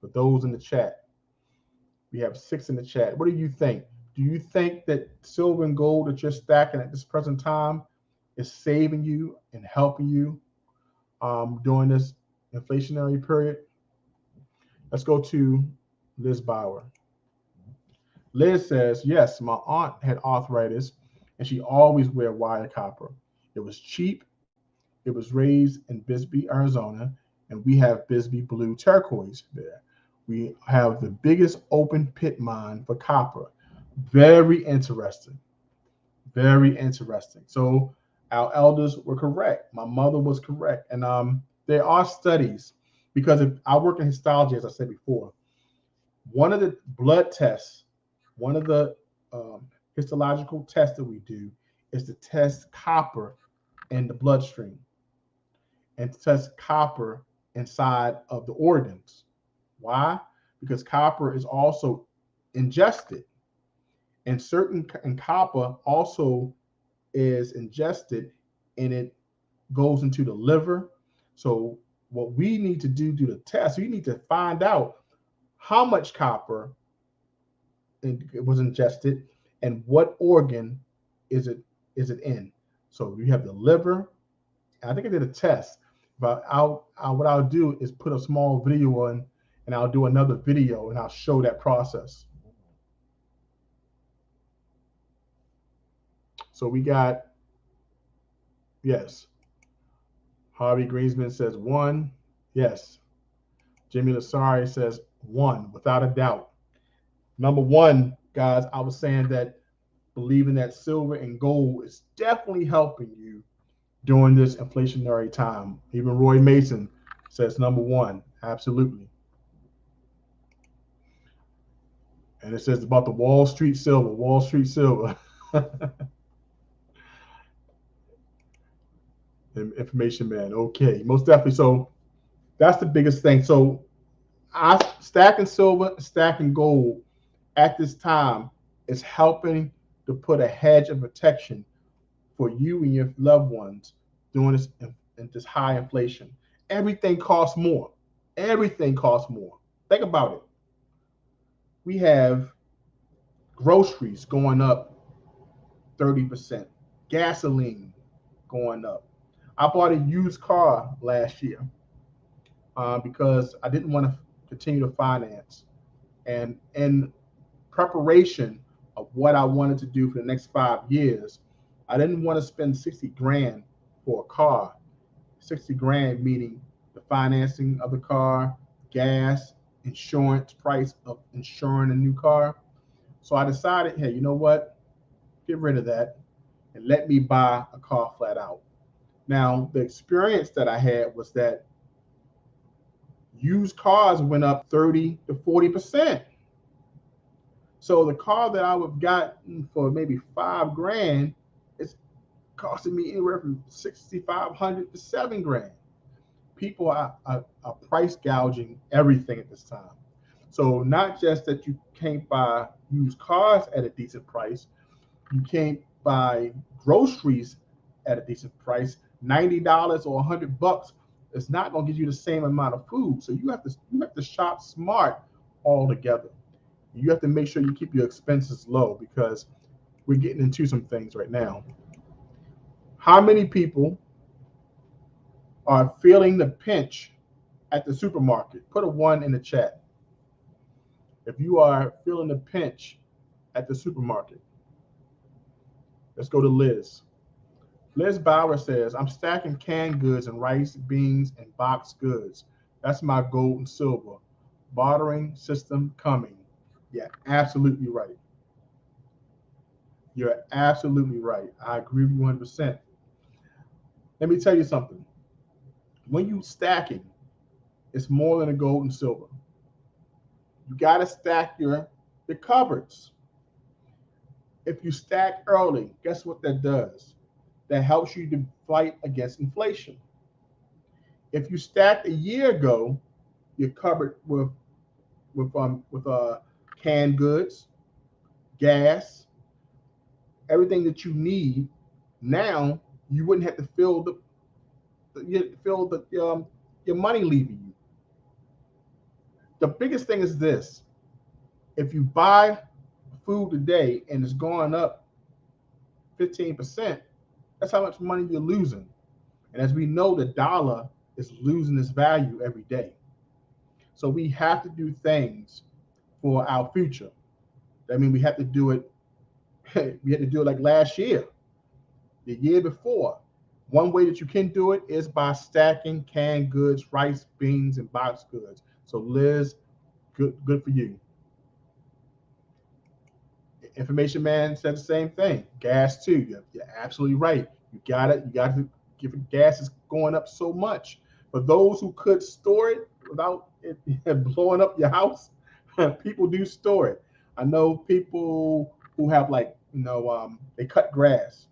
For those in the chat, we have 6 in the chat. What do you think? Do you think that silver and gold that you're stacking at this present time is saving you and helping you during this inflationary period? Let's go to Liz Bauer. Liz says, yes, my aunt had arthritis and she always wore wire copper. It was cheap. It was raised in Bisbee, Arizona, and we have Bisbee Blue Turquoise there. We have the biggest open pit mine for copper. Very interesting. Very interesting. So our elders were correct. My mother was correct. And there are studies, because if I work in histology, as I said before, one of the blood tests, one of the histological tests that we do is to test copper in the bloodstream and to test copper inside of the organs. Why? Because copper is also ingested, and copper also is ingested and it goes into the liver. So what we need to do the test, we need to find out how much copper it was ingested and what organ is it in. So you have the liver. I think I did a test, but what I'll do is put a small video on, and I'll do another video and I'll show that process. So we got, yes. Harvey Greensman says 1. Yes. Jimmy Lasari says 1, without a doubt. Number 1, guys, I was saying that believing that silver and gold is definitely helping you during this inflationary time. Even Roy Mason says number 1, absolutely. And it says about the Wall Street silver, Wall Street silver. Information man, okay, most definitely. So that's the biggest thing. So stacking silver, stacking gold at this time is helping to put a hedge of protection for you and your loved ones during this high inflation. Everything costs more. Everything costs more. Think about it. We have groceries going up 30%, gasoline going up. I bought a used car last year because I didn't want to continue to finance. And in preparation of what I wanted to do for the next 5 years, I didn't want to spend 60 grand for a car. 60 grand meaning the financing of the car, gas, insurance, price of insuring a new car. So I decided, hey, you know what? Get rid of that and let me buy a car flat out. Now, the experience that I had was that used cars went up 30 to 40%. So the car that I would have gotten for maybe 5 grand is costing me anywhere from 6,500 to 7 grand. People are price gouging everything at this time. So not just that you can't buy used cars at a decent price, you can't buy groceries at a decent price. $90 or $100 is not going to give you the same amount of food. So you have to shop smart altogether. You have to make sure you keep your expenses low, because we're getting into some things right now. How many people are feeling the pinch at the supermarket? Put a 1 in the chat if you are feeling the pinch at the supermarket. Let's go to Liz. Liz Bauer says, I'm stacking canned goods and rice, beans, and boxed goods. That's my gold and silver. Bartering system coming. Yeah, absolutely right. You're absolutely right. I agree with you 100%. Let me tell you something. When you stacking, it's more than a gold and silver. You got to stack the cupboards. If you stack early, guess what that does? That helps you to fight against inflation. If you stacked a year ago, you're covered with canned goods, gas, everything that you need. Now you wouldn't have to feel your money leaving you. The biggest thing is this: if you buy food today and it's going up 15%, that's how much money you're losing. And as we know, the dollar is losing its value every day. So we have to do things for our future. I mean, we have to do it. We had to do it like last year, the year before. One way that you can do it is by stacking canned goods, rice, beans, and boxed goods. So Liz, good for you. Information man said the same thing. Gas too. You're absolutely right. You got it. You got to give it. Gas is going up so much. For those who could store it without it blowing up your house, people do store it. I know people who have they cut grass.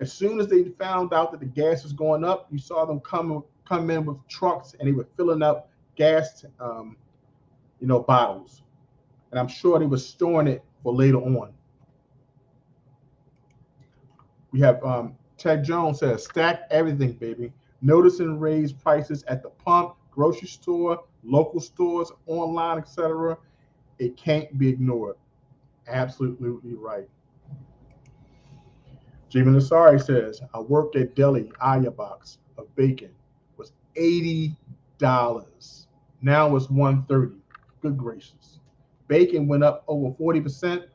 As soon as they found out that the gas was going up, you saw them come in with trucks and they were filling up gas, bottles. And I'm sure they were storing it for later on. We have Ted Jones says, stack everything, baby. Notice and raise prices at the pump, grocery store, local stores, online, etc. It can't be ignored. Absolutely right. Jimmy Nasari says, I worked at deli. Aya box of bacon was $80. Now it's $130. Good gracious. Bacon went up over 40%.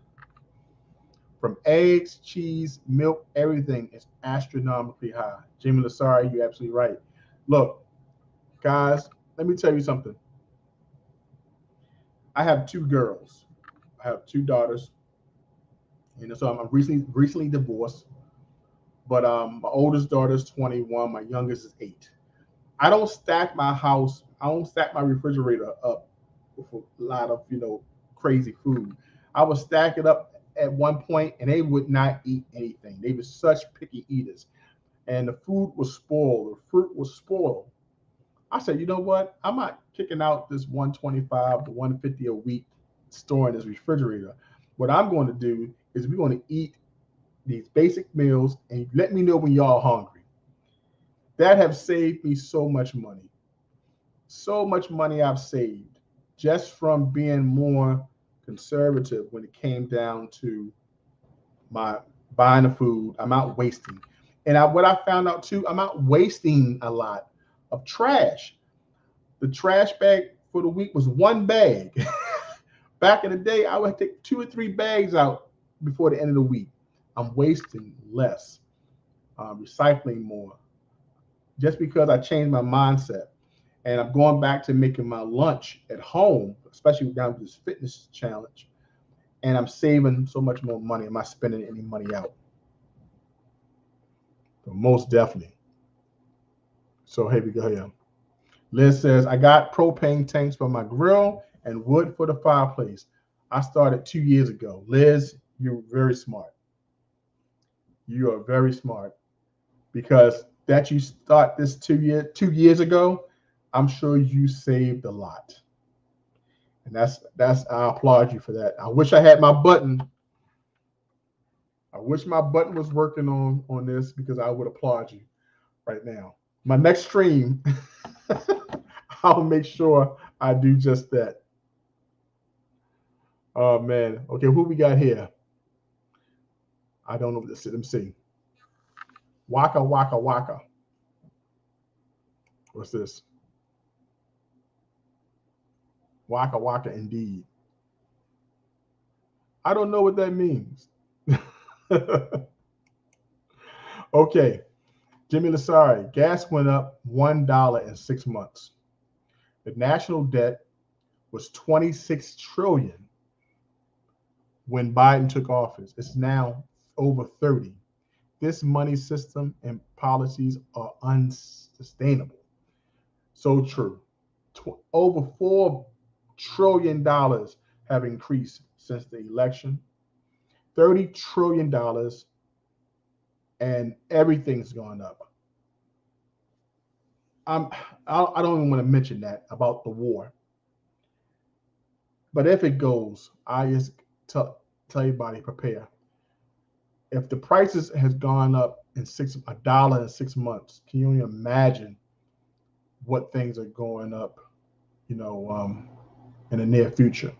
From eggs, cheese, milk, everything is astronomically high. Jimmy Lasari, you're absolutely right. Look, guys, let me tell you something. I have two girls. I have two daughters. So I'm recently divorced. But my oldest daughter is 21. My youngest is 8. I don't stack my house. I don't stack my refrigerator up with a lot of crazy food. I would stack it up at one point, and they would not eat anything. They were such picky eaters, and the food was spoiled. The fruit was spoiled. I said, you know what? I'm not kicking out this 125 to 150 a week storing this refrigerator. What I'm going to do is we're going to eat these basic meals, and let me know when y'all hungry. That have saved me so much money. So much money I've saved just from being more conservative when it came down to my buying the food. I'm not wasting. And what I found out too, I'm not wasting a lot of trash. The trash bag for the week was one bag. Back in the day, I would take 2 or 3 bags out before the end of the week. I'm wasting less, recycling more, just because I changed my mindset. And I'm going back to making my lunch at home, especially down with this fitness challenge. And I'm saving so much more money. I'm not spending any money out. So most definitely. So here we go here. Liz says, I got propane tanks for my grill and wood for the fireplace. I started 2 years ago. Liz, you're very smart. You are very smart, because that you start this 2 years ago, I'm sure you saved a lot. And that's I applaud you for that. I wish I had my button. I wish my button was working on this, because I would applaud you right now. My next stream, I'll make sure I do just that. Oh man. Okay, who we got here? I don't know. Let me see. Waka Waka Waka. What's this? Waka Waka indeed. I don't know what that means. Okay. Jimmy Lasari, gas went up $1 in 6 months. The national debt was $26 trillion when Biden took office. It's now over 30. This money system and policies are unsustainable. So true. Over $4 trillion have increased since the election. $30 trillion, and everything's gone up. I don't even want to mention that about the war. But if it goes, I just tell everybody, prepare. If the prices has gone up in $1 in 6 months, can you only imagine what things are going up, in the near future?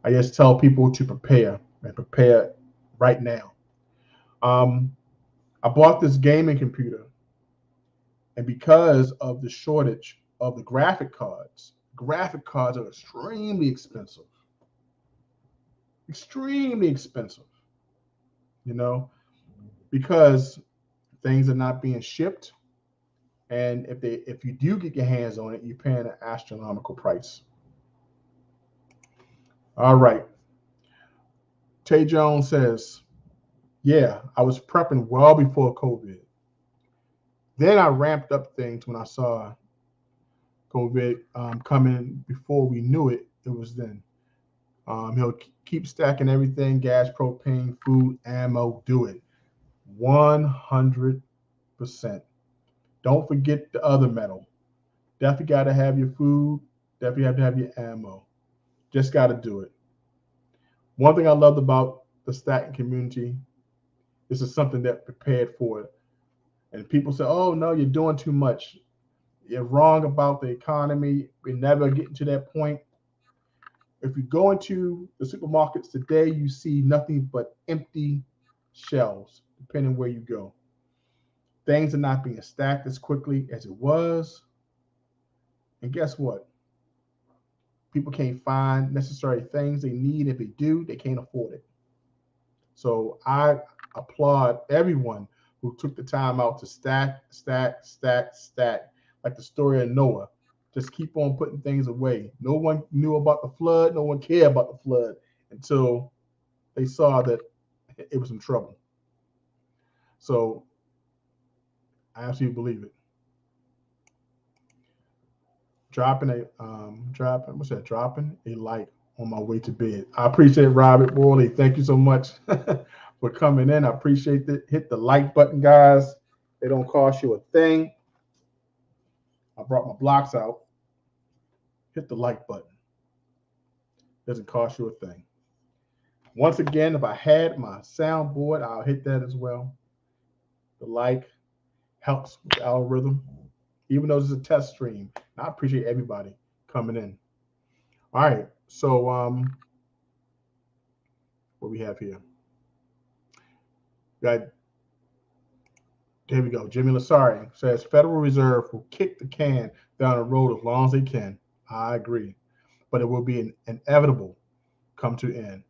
I just tell people to prepare, and prepare right now. I bought this gaming computer, and because of the shortage of the graphic cards are extremely expensive. Extremely expensive. Because Things are not being shipped, and if you do get your hands on it, you're paying an astronomical price. All right. Tay Jones says, yeah, I was prepping well before COVID. Then I ramped up things when I saw COVID coming before we knew it. It was then. He'll keep stacking everything, gas, propane, food, ammo, do it. 100%. Don't forget the other metal. Definitely got to have your food. Definitely have to have your ammo. Just got to do it. One thing I loved about the stacking community, this is something that prepared for it. And people say, oh, no, you're doing too much. You're wrong about the economy. We're never getting to that point. If you go into the supermarkets today, you see nothing but empty shelves, depending where you go. Things are not being stacked as quickly as it was. And guess what? People can't find necessary things they need. If they do, they can't afford it. So I applaud everyone who took the time out to stack, like the story of Noah. Just keep on putting things away. No one knew about the flood. No one cared about the flood until they saw that it was in trouble. So I absolutely believe it. Dropping a like on my way to bed. I appreciate Robert Worley. Thank you so much for coming in. I appreciate it. Hit the like button, guys. They don't cost you a thing. I brought my blocks out. Hit the like button. Doesn't cost you a thing. Once again, if I had my soundboard, I'll hit that as well. The like helps with the algorithm, even though this is a test stream. I appreciate everybody coming in. All right, so what we have here? Got, there we go. Jimmy Lasari says Federal Reserve will kick the can down the road as long as they can. I agree, but it will be inevitable come to end.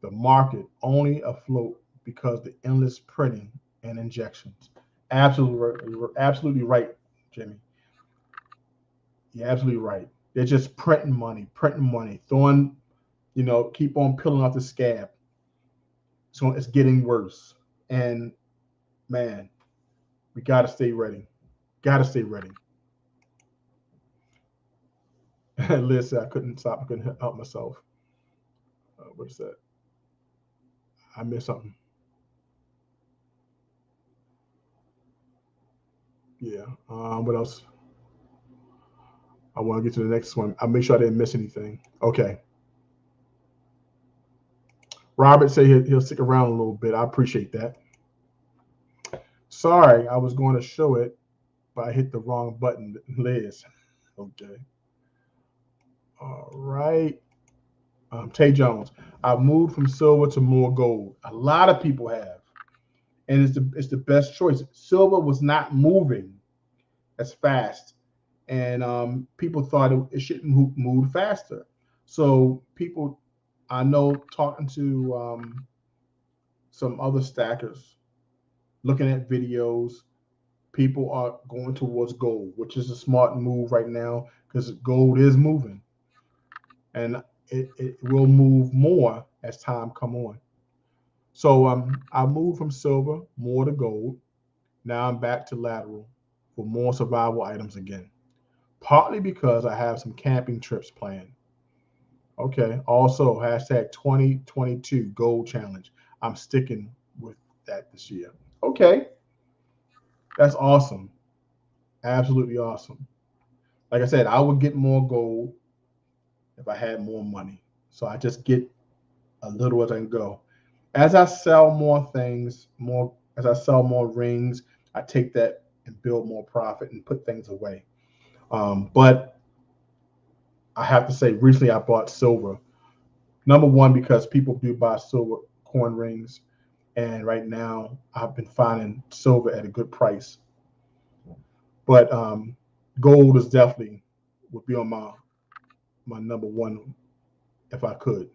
The market only afloat because the endless printing and injections. Absolutely right, Jimmy. You're absolutely right. They're just printing money, throwing, keep on peeling off the scab. So it's getting worse. And man, we got to stay ready. Liz said I couldn't stop. I couldn't help myself. What is that? I missed something. Yeah. What else? I want to get to the next one. I'll make sure I didn't miss anything. Okay. Robert said he'll stick around a little bit. I appreciate that. Sorry, I was going to show it, but I hit the wrong button, Liz. Okay. All right. Tay Jones, I've moved from silver to more gold. A lot of people have, and it's the best choice. Silver was not moving as fast, and people thought it should move faster. So people, I know, talking to some other stackers, looking at videos, people are going towards gold, which is a smart move right now because gold is moving, and it will move more as time come on. So I moved from silver more to gold. Now I'm back to lateral for more survival items again. Partly because I have some camping trips planned. Okay. Also, hashtag 2022 gold challenge. I'm sticking with that this year. Okay. That's awesome. Absolutely awesome. Like I said, I would get more gold if I had more money. So I just get a little as I can go. As I sell more things, as I sell more rings, I take that and build more profit and put things away. But I have to say, recently I bought silver. Number one, because people do buy silver coin rings. And right now I've been finding silver at a good price. But gold is definitely would be on my number one if I could.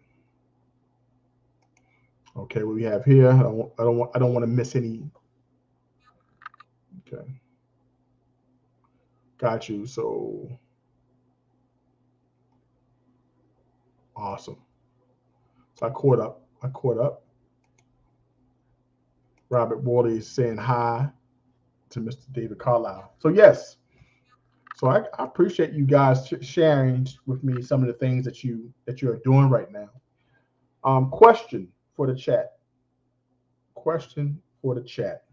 Okay, what we have here, I don't want to miss any Okay. Got you. So awesome. So I caught up. Robert Worley is saying hi to Mr. David Carlisle. So yes. So I appreciate you guys sharing with me some of the things that you are doing right now. Question for the chat. Question for the chat.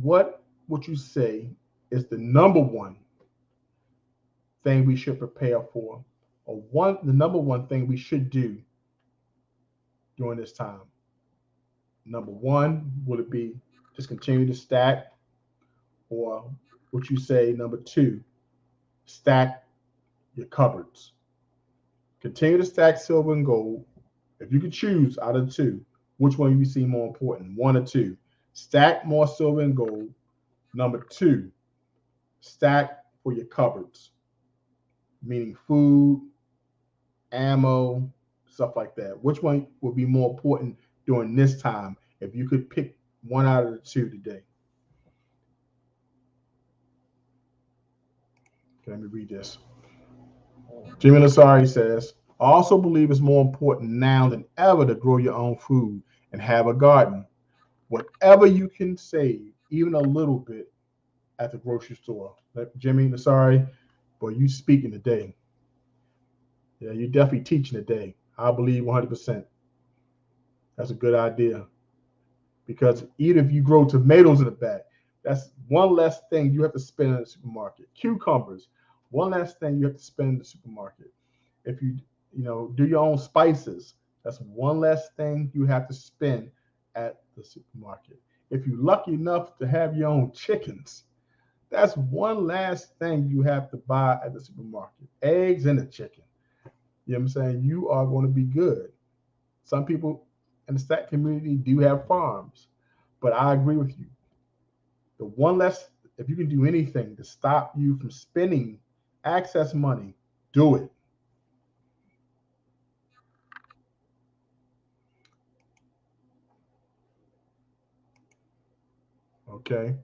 What would you say is the number one thing we should prepare for, or the number one thing we should do during this time? Number one, would it be just continue to stack, or would you say number two, stack your cupboards? Continue to stack silver and gold. If you could choose out of the two, which one you see more important, one or two? Stack more silver and gold. Number two, stack for your cupboards, meaning food, ammo, stuff like that. Which one would be more important during this time if you could pick one out of the two today? Okay, let me read this. Jimmy Lasari says, I also believe it's more important now than ever to grow your own food and have a garden. Whatever you can save, even a little bit, at the grocery store. Jimmy Lasari, boy, you speaking today. Yeah, you're definitely teaching today. I believe 100%. That's a good idea. Because even if you grow tomatoes in the back, that's one less thing you have to spend in the supermarket. Cucumbers, one less thing you have to spend in the supermarket. If you do your own spices, that's one less thing you have to spend at the supermarket. If you're lucky enough to have your own chickens, that's one last thing you have to buy at the supermarket. Eggs and a chicken. You know what I'm saying? You are going to be good. Some people in the stack community do have farms, but I agree with you. The one less, if you can do anything to stop you from spending excess money, do it. Okay.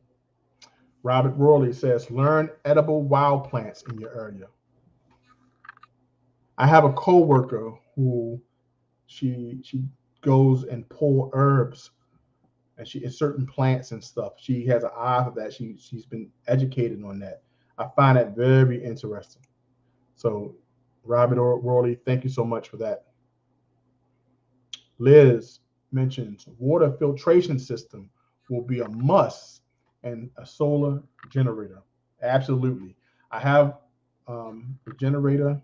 Robert Worley says, learn edible wild plants in your area. I have a coworker who she goes and pull herbs, and she in certain plants and stuff. She has an eye for that. She's been educated on that. I find that very interesting. So, Robert Worley, thank you so much for that. Liz mentions water filtration system will be a must, and a solar generator. Absolutely. I have a generator.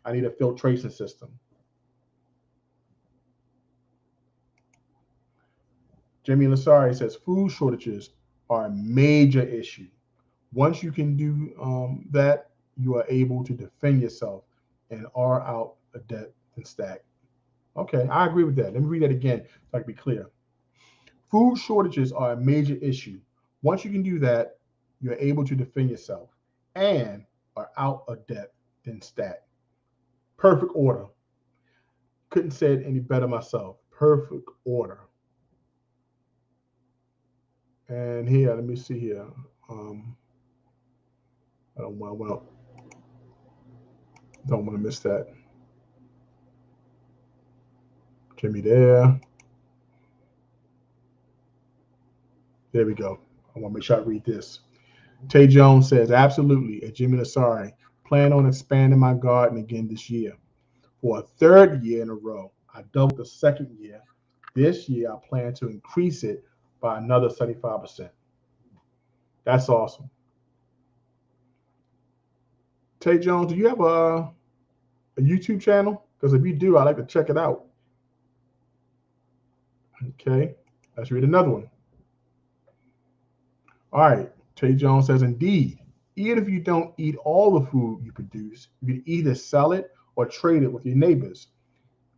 I need a filtration system. Jimmy Lasari says food shortages are a major issue. Once you can do that, you are able to defend yourself and are out of debt and stack. Okay, I agree with that. Let me read that again so I can be clear. Food shortages are a major issue. Once you can do that, you're able to defend yourself and are out of debt than stack. Perfect order. Couldn't say it any better myself. Perfect order. And here, let me see here. I don't want to miss that. Jimmy there. There we go. I want to make sure I read this. Tay Jones says, absolutely, at Jimmy Lasari, plan on expanding my garden again this year. For a third year in a row, I doubled the second year. This year, I plan to increase it by another 75%. That's awesome. Tay Jones, do you have a YouTube channel? Because if you do, I'd like to check it out. Okay, let's read another one. All right, Tay Jones says, indeed, even if you don't eat all the food you produce, you can either sell it or trade it with your neighbors.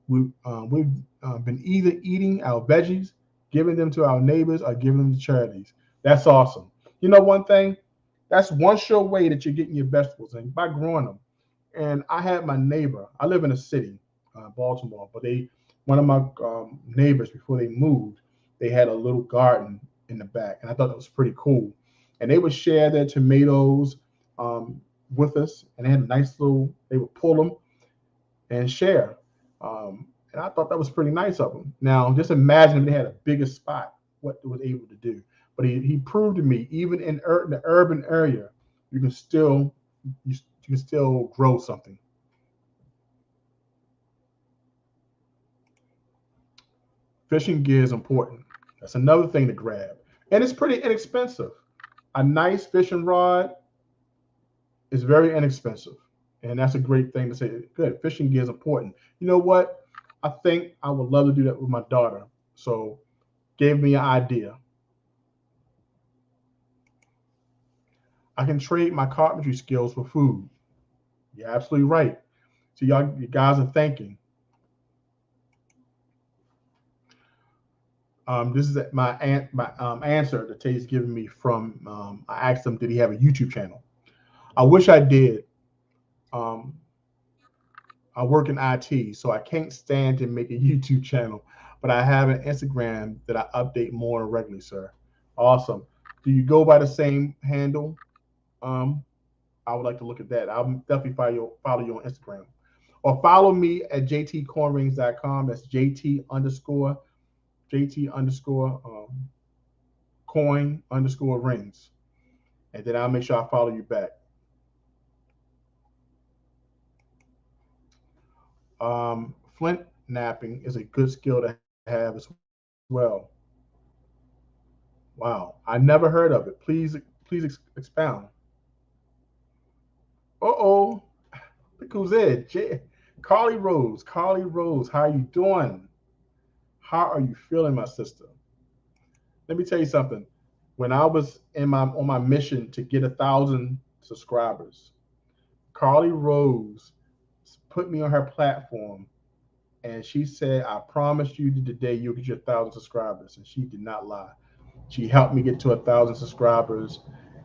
We've been either eating our veggies, giving them to our neighbors, or giving them to charities. That's awesome. You know one thing? That's one sure way that you're getting your vegetables and by growing them. And I had my neighbor. I live in a city, Baltimore, but they one of my neighbors, before they moved, they had a little garden in the back, and I thought that was pretty cool. And they would share their tomatoes with us, and they had a nice little. They would pull them and share. And I thought that was pretty nice of them. Now, just imagine if they had a bigger spot, what they was able to do. But he proved to me, even in the urban area, you can still you can still grow something. Fishing gear is important. That's another thing to grab, and it's pretty inexpensive. A nice fishing rod is very inexpensive, and that's a great thing to say. Good, fishing gear is important. You know what? I think I would love to do that with my daughter. So, gave me an idea. I can trade my carpentry skills for food. You're absolutely right. So y'all, you guys are thinking. This is my answer that Tay's given me from. I asked him, did he have a YouTube channel? I wish I did. I work in IT, so I can't stand to make a YouTube channel, but I have an Instagram that I update more regularly, sir. Awesome. Do you go by the same handle? I would like to look at that. I'll definitely follow you on Instagram. Or follow me at jtcoinrings.com. That's JT_coin_rings. And then I'll make sure I follow you back. Flint napping is a good skill to have as well. Wow, I never heard of it. Please expound. Uh-oh, look who's there. Carly Rose. Carly Rose, how are you doing? How are you feeling, my sister? Let me tell you something. When I was on my mission to get 1,000 subscribers, Carly Rose put me on her platform, and she said, "I promise you that today you'll get your 1,000 subscribers," and she did not lie. She helped me get to 1,000 subscribers,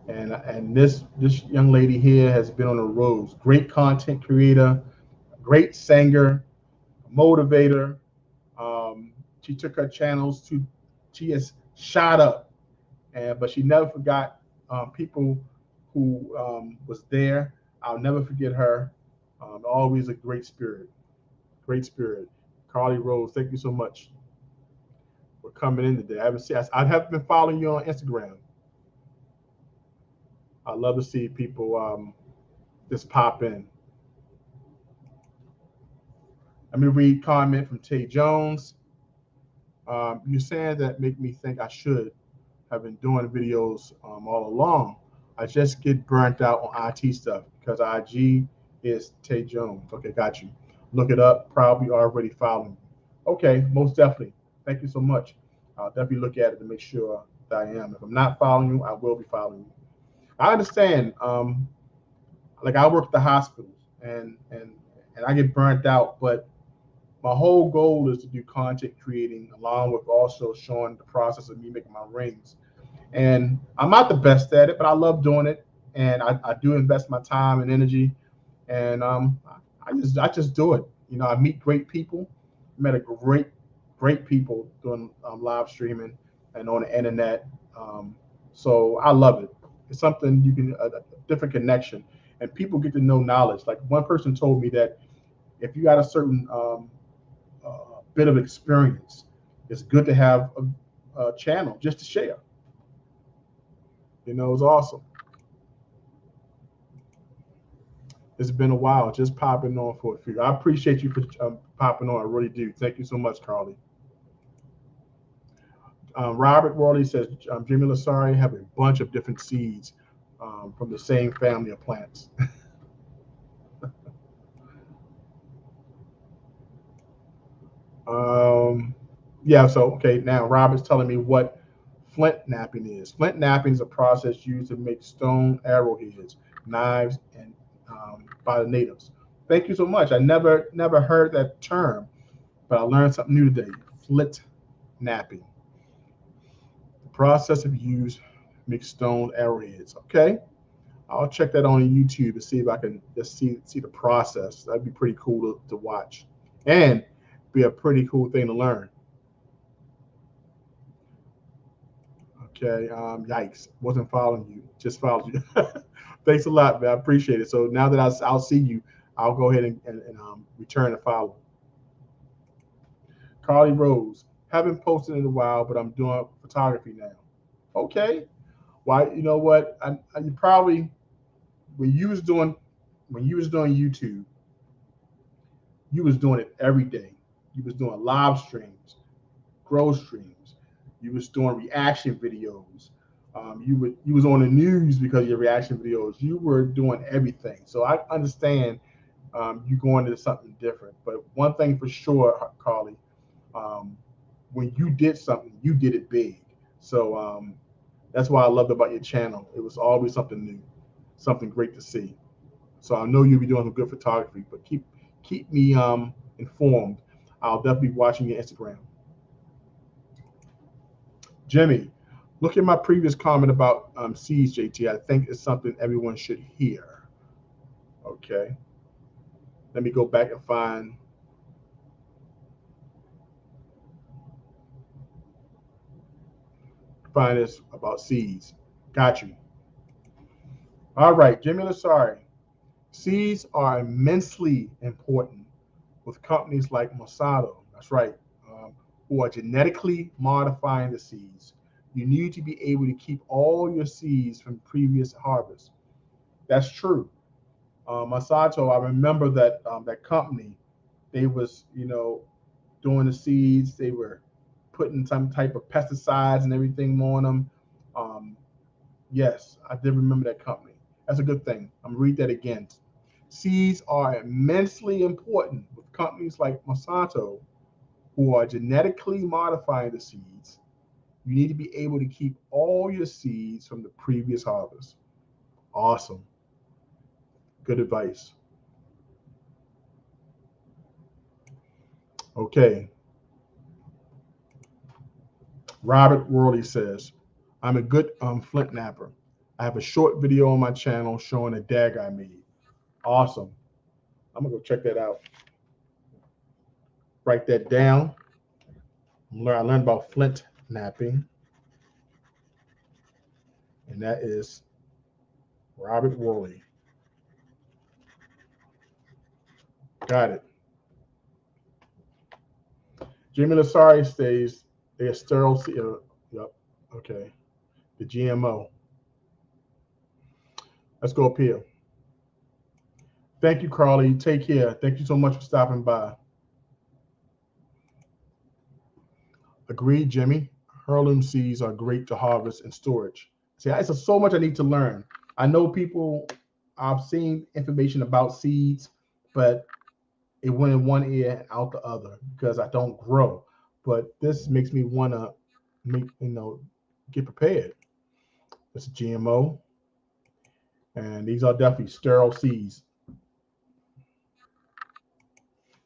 and this young lady here has been on the road. Great content creator, great singer, motivator. She took her channels to, she has shot up, but she never forgot people who was there. I'll never forget her. Always a great spirit, great spirit. Carly Rose, thank you so much for coming in today. I haven't been following you on Instagram. I love to see people just pop in. Let me read comment from Tay Jones. You're saying that make me think I should have been doing videos all along. I just get burnt out on IT stuff because IG is Tay Jones. Okay, got you. Look it up. Probably already following. Okay, most definitely. Thank you so much. I'll definitely look at it to make sure that I am. If I'm not following you, I will be following you. I understand. Like I work at the hospital, and I get burnt out, but my whole goal is to do content creating along with also showing the process of me making my rings. And I'm not the best at it, but I love doing it, and I do invest my time and energy, and I just do it. You know, I meet great people. I met a great people doing live streaming and on the internet. So I love it. It's something you can a different connection, and people get to know knowledge. Like one person told me that if you got a certain bit of experience, it's good to have a channel just to share. You know, it's awesome. It's been a while just popping on for a few. I appreciate you for popping on. I really do. Thank you so much, Carly. Robert Worley says, Jimmy Lasari have a bunch of different seeds from the same family of plants. Yeah, so, okay, now Robert's telling me what flint napping is. Flint napping is a process used to make stone arrowheads, knives, and by the natives. Thank you so much. I never heard that term, but I learned something new today. Flint napping. The process of use make stone arrowheads. Okay, I'll check that on YouTube and see if I can just see the process. That'd be pretty cool to watch. And be a pretty cool thing to learn. Okay, yikes, wasn't following you, just followed you. Thanks a lot, man. I appreciate it. So now that I'll see you, I'll go ahead and return the follow. Carly Rose, haven't posted in a while, but I'm doing photography now. Okay, why? You know what? You probably when you was doing YouTube, you was doing it every day. You was doing live streams, growth streams. You was doing reaction videos. You was on the news because of your reaction videos. You were doing everything. So I understand you going into something different. But one thing for sure, Carly, when you did something, you did it big. So that's why I loved about your channel. It was always something new, something great to see. So I know you'll be doing some good photography, but keep me informed. I'll definitely be watching your Instagram. Jimmy, look at my previous comment about seeds, JT. I think it's something everyone should hear. Okay. Let me go back and find this about seeds. Got you. All right, Jimmy Lasari. Seeds are immensely important with companies like Monsanto. That's right. Who are genetically modifying the seeds. You need to be able to keep all your seeds from previous harvests. That's true. Monsanto, I remember that that company, they was, doing the seeds. They were putting some type of pesticides and everything on them. Yes, I did remember that company. That's a good thing. I'm gonna read that again. Seeds are immensely important with companies like Monsanto, who are genetically modifying the seeds. You need to be able to keep all your seeds from the previous harvest. Awesome. Good advice. Okay. Robert Worley says, I'm a good flint napper. I have a short video on my channel showing a dag I made. Awesome. I'm going to go check that out. Write that down. I learned about flint napping. And that is Robert Worley. Got it. Jimmy Lasari stays a sterile. Yep. Okay. The GMO. Let's go up here. Thank you, Carly. Take care. Thank you so much for stopping by. Agreed, Jimmy. Heirloom seeds are great to harvest and storage. See, it's so much I need to learn. I know people, I've seen information about seeds, but it went in one ear and out the other because I don't grow. But this makes me want to get prepared. It's a GMO. And these are definitely sterile seeds.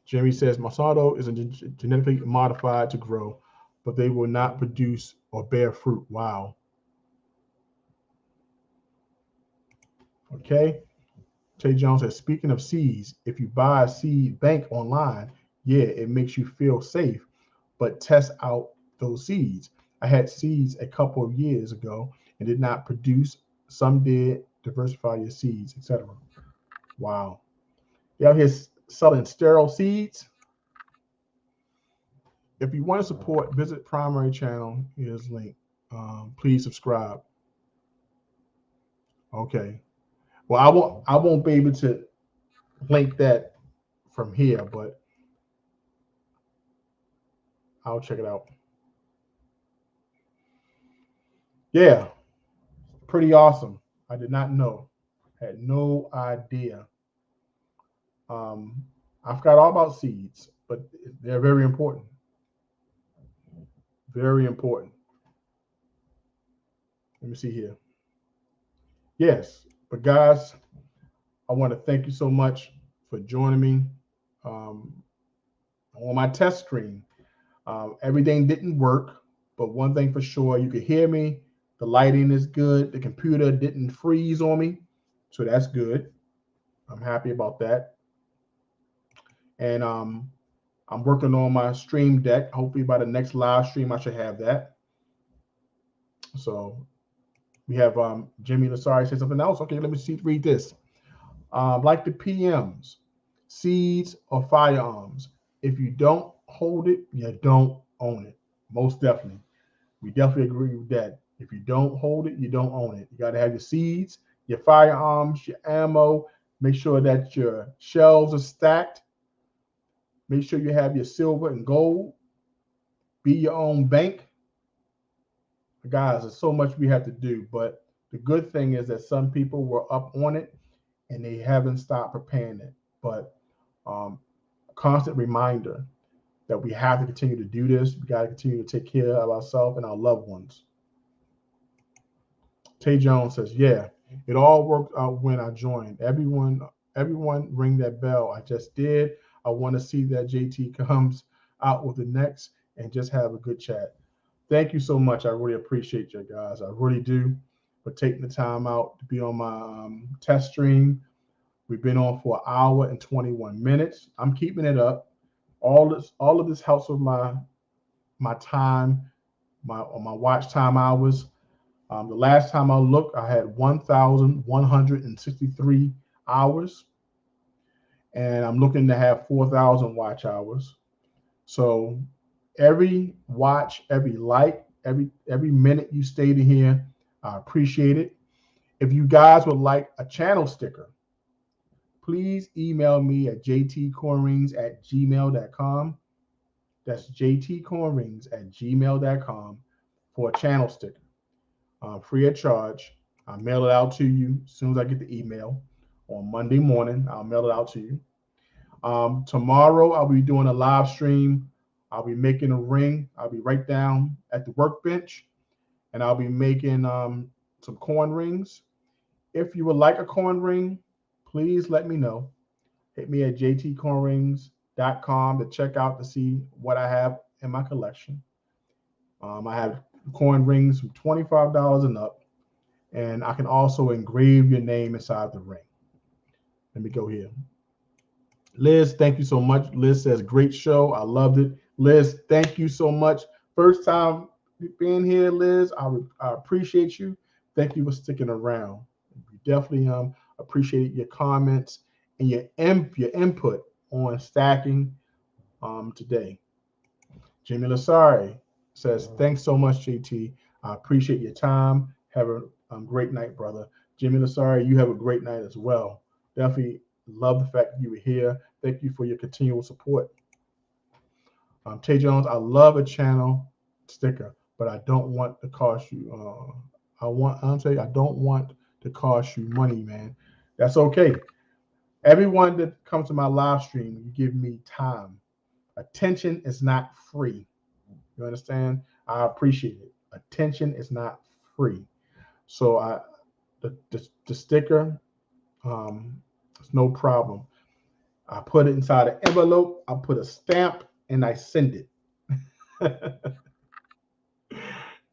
Jimmy says Monsanto is genetically modified to grow, but they will not produce or bear fruit. Wow. Okay. Tay Jones says, speaking of seeds, if you buy a seed bank online, yeah, it makes you feel safe, but test out those seeds. I had seeds a couple of years ago and did not produce. Some did. Diversify your seeds, etc. Wow. You out here selling sterile seeds? If you want to support, visit Primary Channel. Here's link. Please subscribe. Okay. Well, I won't be able to link that from here, but I'll check it out. Yeah, pretty awesome. I did not know. Had no idea. I forgot all about seeds, but they're very important. Very important. Let me see here. Yes, but guys, I want to thank you so much for joining me on my test screen. Everything didn't work, but one thing for sure, you could hear me. The lighting is good. The computer didn't freeze on me, so that's good. I'm happy about that. And I'm working on my stream deck. Hopefully by the next live stream, I should have that. So we have Jimmy Lasari say something else. Okay, let me read this. Like the PMs, seeds or firearms. If you don't hold it, you don't own it. Most definitely. We definitely agree with that. If you don't hold it, you don't own it. You got to have your seeds, your firearms, your ammo. Make sure that your shelves are stacked. Make sure you have your silver and gold. Be your own bank. Guys, there's so much we have to do, but the good thing is that some people were up on it and they haven't stopped preparing it. But a constant reminder that we have to continue to do this. We got to continue to take care of ourselves and our loved ones. Tay Jones says, yeah, it all worked out when I joined. Everyone ring that bell. I just did. I want to see that JT comes out with the next and just have a good chat. Thank you so much. I really appreciate you guys. I really do for taking the time out to be on my test stream. We've been on for 1 hour and 21 minutes. I'm keeping it up. All of this helps with my time, my watch time hours. The last time I looked, I had 1,163 hours, and I'm looking to have 4,000 watch hours. So every watch, every like, every minute you stayed in here, I appreciate it. If you guys would like a channel sticker, please email me at jtcornrings@gmail.com. That's jtcornrings@gmail.com for a channel sticker. Free of charge. I'll mail it out to you as soon as I get the email. On Monday morning, I'll mail it out to you. Tomorrow, I'll be doing a live stream. I'll be making a ring. I'll be right down at the workbench, and I'll be making some corn rings. If you would like a corn ring, please let me know. Hit me at jtcornrings.com to check out to see what I have in my collection. I have coin rings from $25 and up, and I can also engrave your name inside the ring. Let me go here. Liz, thank you so much. Liz says, great show. I loved it. Liz, thank you so much. First time being here, Liz. I appreciate you. Thank you for sticking around. We definitely appreciate your comments and your input on stacking today. Jimmy Lasari says, thanks so much, JT. I appreciate your time. Have a great night, brother. Jimmy Lasari, you have a great night as well. Definitely love the fact that you were here. Thank you for your continual support. Tay Jones, I love a channel sticker, but I don't want to cost you. I don't want to cost you money, man. That's okay. Everyone that comes to my live stream, you give me time. Attention is not free. You understand? I appreciate it. Attention is not free. So the sticker, it's no problem. I put it inside an envelope. I put a stamp and I send it.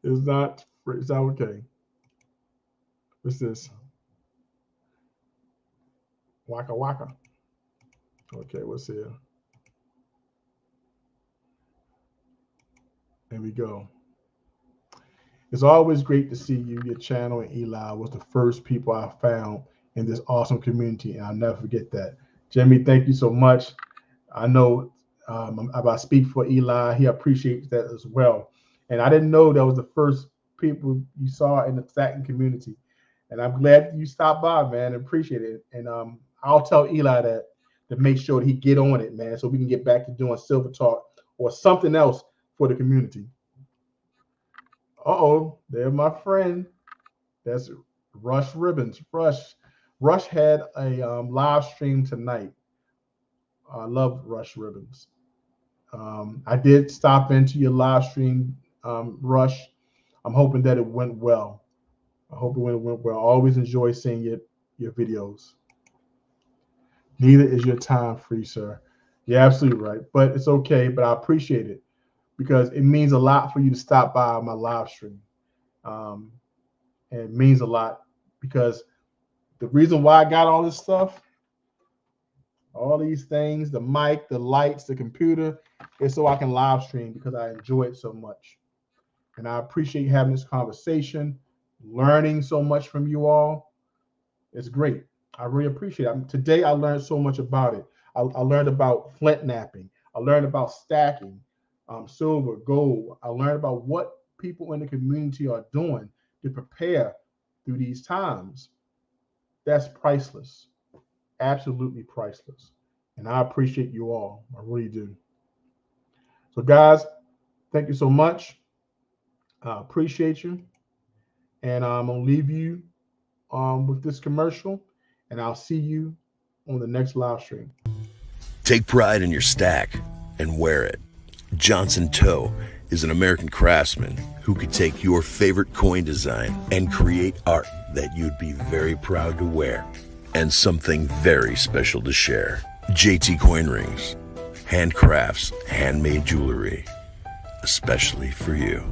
It's not free. It's not okay. What's this? Waka waka. Okay, what's here? There we go. It's always great to see you. Your channel and Eli was the first people I found in this awesome community, and I'll never forget that. Jimmy, thank you so much. I know if I speak for Eli, he appreciates that as well. And I didn't know that was the first people you saw in the stacking community. And I'm glad you stopped by, man, and appreciate it. And I'll tell Eli that to make sure that he get on it, man, so we can get back to doing Silver Talk or something else for the community. Uh-oh, there's my friend. That's Rush Ribbons. Rush had a live stream tonight. I love Rush Ribbons. I did stop into your live stream, Rush. I'm hoping that it went well. I hope it went well. I always enjoy seeing your videos. Neither is your time free, sir. You're absolutely right. But it's okay. But I appreciate it because it means a lot for you to stop by my live stream. And it means a lot because the reason why I got all this stuff All these things, the mic, the lights, the computer, is so I can live stream because I enjoy it so much. And I appreciate having this conversation, learning so much from you all. It's great. I really appreciate it. Today I learned so much about it. I learned about flint knapping. I learned about stacking, silver, gold. I learned about what people in the community are doing to prepare through these times. That's priceless. Absolutely priceless. And I appreciate you all. I really do. So guys, thank you so much. I appreciate you. And I'm going to leave you with this commercial, and I'll see you on the next live stream. Take pride in your stack and wear it. Johnson Toe is an American craftsman who could take your favorite coin design and create art that you'd be very proud to wear and something very special to share. JT Coin Rings, handcrafts, handmade jewelry, especially for you.